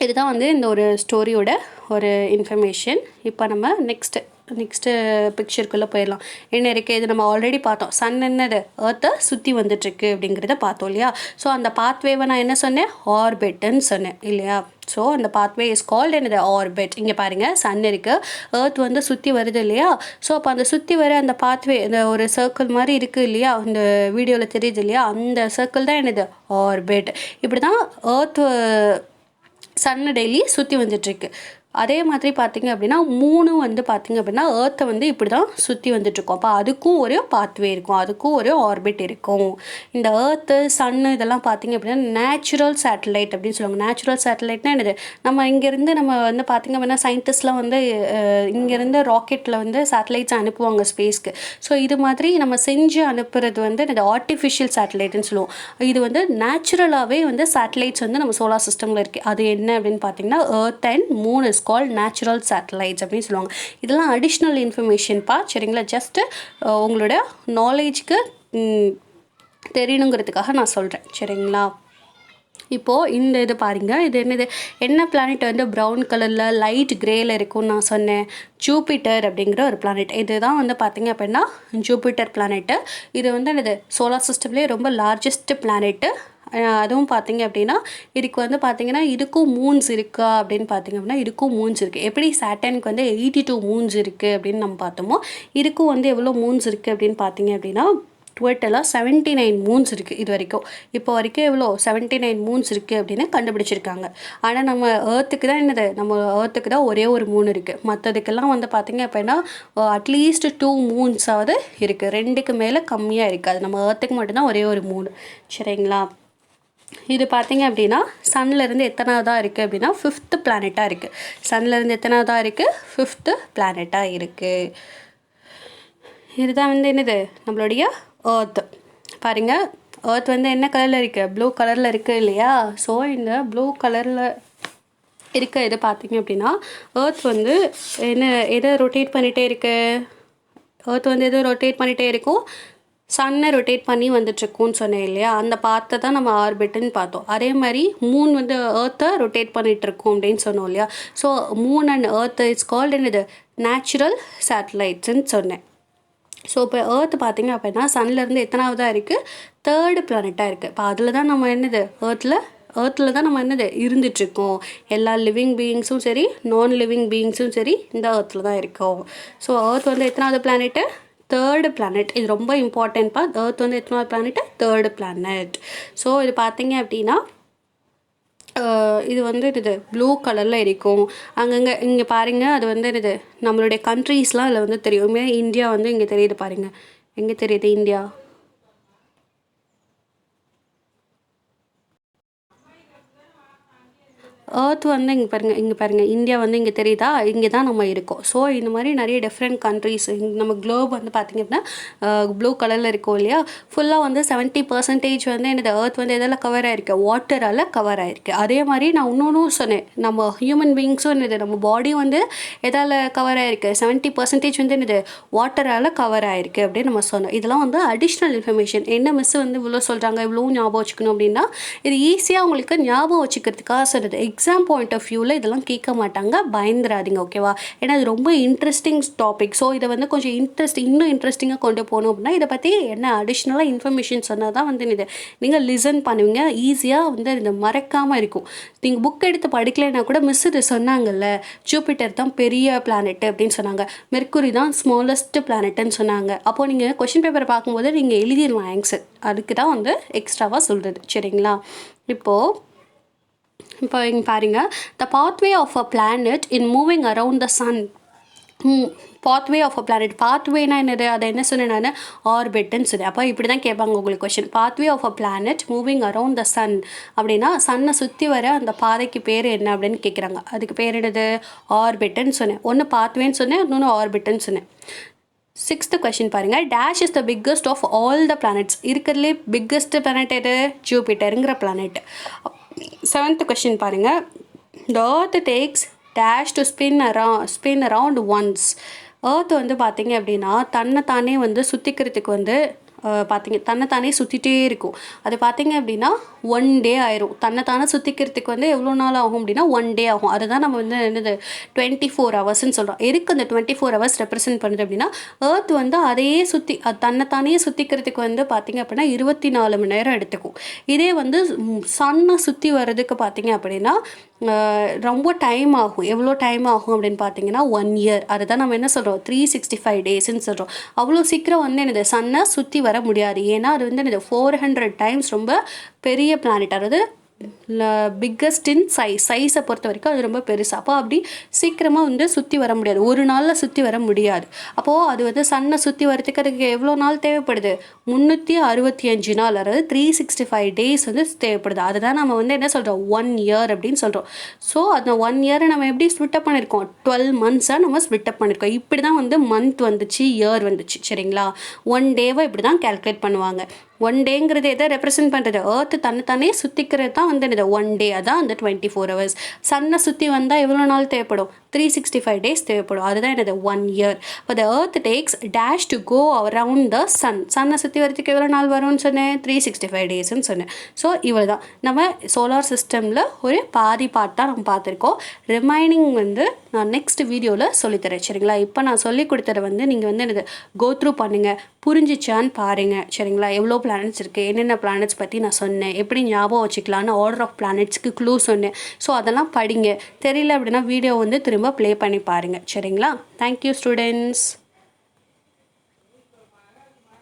இதுதான் வந்து இந்த ஒரு ஸ்டோரியோட ஒரு இன்ஃபர்மேஷன். இப்போ நம்ம நெக்ஸ்ட்டு பிக்சருக்குள்ளே போயிடலாம். என்ன இருக்குது, இது நம்ம ஆல்ரெடி பார்த்தோம், சன் என்னது ஏர்த்தை சுற்றி வந்துட்டுருக்கு அப்படிங்கிறத பார்த்தோம் இல்லையா. ஸோ அந்த பாத்வேவை நான் என்ன சொன்னேன், ஆர்பிட்ன்னு சொன்னேன் இல்லையா. ஸோ அந்த பாத்வே இஸ் கால்ட் என்னது, ஆர்பிட். இங்கே பாருங்கள் சன் இருக்குது, ஏர்த் வந்து சுற்றி வருது இல்லையா. ஸோ அப்போ அந்த சுற்றி வர அந்த பாத்வே இந்த ஒரு சர்க்கிள் மாதிரி இருக்குது இல்லையா, இந்த வீடியோவில் தெரியுது இல்லையா, அந்த சர்க்கிள் தான் என்னது ஆர்பிட். இப்படி தான் ஏர்த் சன்னு டெய்லி சுற்றி வந்துட்டுருக்கு. அதே மாதிரி பார்த்திங்க அப்படின்னா மூணும் வந்து பார்த்திங்க அப்படின்னா ஏர்த்தை வந்து இப்படி தான் சுற்றி வந்துட்டுருக்கோம். அப்போ அதுக்கும் ஒரு பாத்வே இருக்கும், அதுக்கும் ஒரு ஆர்பிட் இருக்கும். இந்த ஏர்த்து சன்னு இதெல்லாம் பார்த்திங்க அப்படின்னா நேச்சுரல் சேட்டலைட் அப்படின்னு சொல்லுவாங்க. நேச்சுரல் சேட்டலைட்னா என்னது, நம்ம இங்கேருந்து நம்ம வந்து பார்த்திங்க அப்படின்னா சயின்டிஸ்ட்லாம் வந்து இங்கேருந்து ராக்கெட்டில் வந்து சேட்டலைட்ஸ் அனுப்புவாங்க ஸ்பேஸ்க்கு. ஸோ இது மாதிரி நம்ம செஞ்சு அனுப்புறது வந்து இந்த ஆர்டிஃபிஷியல் சேட்டலைட்னு சொல்லுவோம். இது வந்து நேச்சுரலாகவே வந்து சேட்டலைட்ஸ் வந்து நம்ம சோலார் சிஸ்டமில் இருக்குது. அது என்ன அப்படின்னு பார்த்திங்கன்னா earth and Moon is called natural satellites அப்படின்னு சொல்லுவாங்க. இதெல்லாம் அடிஷ்னல் இன்ஃபர்மேஷன்ப்பா, சரிங்களா. ஜஸ்ட்டு உங்களோட நாலேஜ்க்கு தெரியணுங்கிறதுக்காக நான் சொல்கிறேன், சரிங்களா. இப்போது இந்த இது பாருங்கள், இது என்ன பிளானட் வந்து ப்ரௌன் கலரில் லைட் கிரேயில் இருக்கும்னு நான் சொன்னேன், ஜூபிட்டர் அப்படிங்கிற ஒரு பிளானட். இதுதான் வந்து பார்த்திங்க அப்படின்னா ஜூபிட்டர் பிளானெட்டு. இது வந்து என்னது சோலார் சிஸ்டம்லேயே ரொம்ப லார்ஜஸ்ட் பிளானெட்டு. அதுவும் பார்த்திங்க அப்படின்னா இதுக்கு வந்து பார்த்திங்கன்னா இதுக்கும் மூன்ஸ் இருக்கா அப்படின்னு பார்த்திங்க அப்படின்னா இதுக்கும் மூன்ஸ் இருக்குது. எப்படி சாட்டனுக்கு வந்து 82 மூன்ஸ் இருக்குது அப்படின்னு நம்ம பார்த்தோமோ இதுக்கும் வந்து எவ்வளோ மூன்ஸ் இருக்குது அப்படின்னு பார்த்திங்க அப்படின்னா டோட்டலாக 79 மூன்ஸ் இருக்குது. இது வரைக்கும் இப்போ வரைக்கும் எவ்வளோ 79 மூன்ஸ் இருக்குது அப்படின்னு கண்டுபிடிச்சிருக்காங்க. ஆனால் நம்ம ஏர்த்துக்கு தான் என்னது, நம்ம ஏர்த்துக்கு தான் ஒரே ஒரு மூன் இருக்குது. மற்றதுக்கெல்லாம் வந்து பார்த்திங்க அப்படின்னா அட்லீஸ்ட் 2 மூன்ஸாவது இருக்குது, 2க்கு மேலே கம்மியாக இருக்காது. நம்ம ஏர்த்துக்கு மட்டும்தான் ஒரே ஒரு மூணு, சரிங்களா. இது பார்த்திங்க அப்படின்னா சன்லேருந்து எத்தனாவதாக இருக்குது அப்படின்னா 5th பிளானெட்டாக இருக்குது. சன்லேருந்து எத்தனாவதாக இருக்குது, 5th பிளானெட்டாக இருக்குது. இதுதான் வந்து என்னது நம்மளுடைய ஏர்த். பாருங்கள், ஏர்த் வந்து என்ன கலரில் இருக்குது, ப்ளூ கலரில் இருக்குது இல்லையா. ஸோ இந்த ப்ளூ கலரில் இருக்க இது பார்த்திங்க அப்படின்னா ஏர்த் வந்து எதை ரொட்டேட் பண்ணிகிட்டே இருக்குது, ஏர்த் வந்து எதை ரொட்டேட் பண்ணிகிட்டே இருக்கும், சன்னை ரொட்டேட் பண்ணி வந்துட்டுருக்கும்னு சொன்னேன் இல்லையா. அந்த பார்த்தை தான் நம்ம ஆர்பிட்டுன்னு பார்த்தோம். அதே மாதிரி மூன் வந்து ஏர்த்தை ரொட்டேட் பண்ணிகிட்ருக்கோம் அப்படின்னு சொன்னோம் இல்லையா. So Moon and earth it's called என்னது நேச்சுரல் சேட்டலைட்ஸ்ன்னு சொன்னேன். ஸோ இப்போ ஏர்த் பார்த்திங்க அப்படின்னா சன்லேருந்து எத்தனாவதாக இருக்குது, 3rd பிளானெட்டாக இருக்குது. இப்போ அதில் தான் நம்ம என்னது ஏர்த்தில் தான் நம்ம என்னது இருந்துகிட்ருக்கோம். எல்லா லிவிங் பீயிங்ஸும் சரி நான் லிவிங் பீயிங்ஸும் சரி இந்த ஏர்த்தில் தான் இருக்கோம். ஸோ ஏர்த் வந்து எத்தனாவது பிளானெட்டு, 3rd பிளானெட். இது ரொம்ப இம்பார்ட்டன்ட்ப்பா. ஏர்த் வந்து எத்தனாவது பிளானெட்டு, 3rd பிளானெட். ஸோ இது பார்த்திங்க அப்படின்னா இது வந்து இது ப்ளூ கலரில் இருக்கும். அங்கங்கே இங்கே பாருங்கள், அது வந்து இது நம்மளுடைய கண்ட்ரீஸ்லாம் இதில் வந்து தெரியுமே. இந்தியா வந்து இங்கே தெரியுது பாருங்கள், எங்கே தெரியுது இந்தியா. எர்த் வந்து இங்கே பாருங்கள் இந்தியா வந்து இங்கே தெரியுதா, இங்கே தான் நம்ம இருக்கோம். ஸோ இந்த மாதிரி நிறைய டிஃப்ரெண்ட் கண்ட்ரீஸ் நம்ம குளோப் வந்து பார்த்திங்க அப்படின்னா ப்ளூ கலரில் இருக்கும் இல்லையா, ஃபுல்லாக வந்து 70% வந்து என்னது எர்த் வந்து எதெல்லாம் கவர் ஆகிருக்கு, வாட்டரால் கவர் ஆகிருக்கு. அதே மாதிரி நான் இன்னொன்றும் சொன்னேன், நம்ம ஹியூமன் பீயிங்ஸும் என்னது நம்ம பாடி வந்து எதால் கவர் ஆகிருக்கு, 70% வந்து என்னது வாட்டரால் கவர் ஆகிருக்கு அப்படின்னு நம்ம சொன்னோம். இதெல்லாம் வந்து அடிஷ்னல் இன்ஃபர்மேஷன். என்ன மிஸ் வந்து இவ்வளோ சொல்கிறாங்க, இவ்வளோ ஞாபகம் வச்சுக்கணும் அப்படின்னா இது ஈஸியாக உங்களுக்கு ஞாபகம் வச்சுக்கிறதுக்காக சொல்லுது. எக்ஸாம் பாயிண்ட் ஆஃப் வியூவில் இதெல்லாம் கேட்க மாட்டாங்க, பயந்துராதிங்க ஓகேவா. ஏன்னா இது ரொம்ப இன்ட்ரெஸ்டிங் டாபிக். ஸோ இதை வந்து கொஞ்சம் இன்னும் இன்ட்ரெஸ்டிங்காக கொண்டு போகணும் அப்படின்னா இதை பற்றி என்ன அடிஷ்னலாக இன்ஃபர்மேஷன் சொன்னால் தான் வந்து இது நீங்கள் லிசன் பண்ணுவீங்க, ஈஸியாக வந்து இது மறக்காமல் இருக்கும். நீங்கள் புக் எடுத்து படிக்கலைன்னா கூட மிஸ் இது சொன்னாங்கல்ல, ஜூபிட்டர் தான் பெரிய பிளானெட்டு அப்படின்னு சொன்னாங்க, மெர்க்குரி தான் ஸ்மாலஸ்ட் பிளானெட்டுன்னு சொன்னாங்க. அப்போது நீங்கள் கொஷின் பேப்பரை பார்க்கும்போது நீங்கள் எழுதிடலாம் ஆன்சர். அதுக்கு தான் வந்து எக்ஸ்ட்ராவாக சொல்கிறது சரிங்களா. இப்போ இங்கே பாருங்கள், the pathway of a planet in moving around the sun. Pathway of a planet, பாத்வேனா என்னது, அதை என்ன சொன்னேன் நான், ஆர்பிட்னு சொன்னேன். அப்போ இப்படி தான் கேட்பாங்க உங்களுக்கு question. Pathway of a planet moving around the sun அப்படின்னா சன்னை சுற்றி வர அந்த பாதைக்கு பேர் என்ன அப்படின்னு கேட்குறாங்க. அதுக்கு பேர் என்னது, ஆர்பிட்னு சொன்னேன். ஒன்று பாத்வேன்னு சொன்னேன், இன்னொன்று ஆர்பிட்னு சொன்னேன். 6th கொஷின் பாருங்கள், dash is the biggest of all the planets. இருக்கிறதுலே பிக்கஸ்ட் பிளானட் எது, ஜூபிட்டருங்கிற பிளானட். 7th கொஷின் பாருங்கள், the earth takes dash to spin around once. earth வந்து பார்த்தீங்க அப்படின்னா தன்னைத்தானே வந்து சுற்றிக்கிறதுக்கு வந்து தன்னைத்தானே சுற்றிட்டே இருக்கும். அது பார்த்தீங்க அப்படின்னா 1 day ஆயிரும். தன்னைத்தானே சுற்றிக்கிறதுக்கு வந்து எவ்வளோ நாள் ஆகும் அப்படின்னா 1 day ஆகும். அதுதான் நம்ம வந்து என்னது 24 ஹவர்ஸ்ன்னு சொல்கிறோம். எதுக்கு அந்த 24 ஹவர்ஸ் ரெப்ரசென்ட் பண்ணுது அப்படின்னா எர்த் வந்து அதையே தன்னைத்தானே சுற்றிக்கிறதுக்கு வந்து பார்த்திங்க அப்படின்னா 24 மணி நேரம் எடுத்துக்கும். இதே வந்து சன்னை சுற்றி வர்றதுக்கு பார்த்திங்க அப்படின்னா ரொம்ப டைம் ஆகும். எவ்வளோ டைம் ஆகும் அப்படின்னு பார்த்தீங்கன்னா 1 year. அதை தான் நம்ம என்ன சொல்கிறோம், 365 daysன்னு சொல்கிறோம். அவ்வளோ சீக்கிரம் வந்து என்னது சன்னை சுற்றி வர முடியாது. ஏன்னா அது வந்து என்னது 400 times ரொம்ப பெரிய பிளானட். அதாவது பிக்கஸ்ட் இன் சைஸை பொறுத்த வரைக்கும் அது ரொம்ப பெருசு. அப்போ அப்படி சீக்கிரமாக வந்து சுற்றி வர முடியாது, ஒரு நாளில் சுற்றி வர முடியாது. அப்போது அது வந்து சன்னை சுற்றி வரதுக்கு அதுக்கு எவ்வளோ நாள் தேவைப்படுது, 365 நாள், அதாவது 365 days வந்து தேவைப்படுது. அதுதான் நம்ம வந்து என்ன சொல்கிறோம், 1 year அப்படின்னு சொல்கிறோம். ஸோ அந்த 1 year நம்ம எப்படி ஸ்பிட்டப் பண்ணியிருக்கோம், 12 months நம்ம ஸ்பிட்டப் பண்ணியிருக்கோம். இப்படி தான் வந்து மந்த் வந்துச்சு, இயர் வந்துச்சு சரிங்களா. 1 day இப்படி தான் கேல்குலேட் பண்ணுவாங்க. 1 dayங்கிறது எதை ரெப்ரசென்ட் பண்ணுறது, எர்த்து தன்னைத்தானே சுற்றிக்கிறது தான் வந்து என்னது 1 day. அதான் அந்த 24 hours. சன்னை சுற்றி வந்தால் எவ்வளோ நாள் தேவைப்படும், 365 days தேவைப்படும். அதுதான் என்னது 1 year. இப்போ the earth takes dash to go around the sun. சன்னை சுற்றி வரதுக்கு எவ்வளோ நாள் வரும்னு சொன்னேன், 365 daysன்னு சொன்னேன். ஸோ இவ்வளோ தான் நம்ம சோலார் சிஸ்டமில் ஒரு பாதி பார்ட்டாக நம்ம பார்த்துருக்கோம். ரிமைனிங் வந்து நான் நெக்ஸ்ட் வீடியோவில் சொல்லித்தரேன் சரிங்களா. இப்போ நான் சொல்லி கொடுத்ததை வந்து நீங்கள் வந்து என்னது கோ த்ரூ பண்ணுங்கள், புரிஞ்சிச்சான்னு பாருங்கள் சரிங்களா. எவ்வளோ பிளானட்ஸ் இருக்குது, என்னென்ன பிளானட்ஸ் பற்றி நான் சொன்னேன், எப்படி ஞாபகம் வச்சுக்கலான்னு ஆர்டர் ஆஃப் பிளானட்ஸ்க்கு க்ளூ சொன்னேன். ஸோ அதெல்லாம் படிங்க. தெரியல அப்படின்னா வீடியோ வந்து திரும்ப ப்ளே பண்ணி பாருங்கள் சரிங்களா. Thank you students.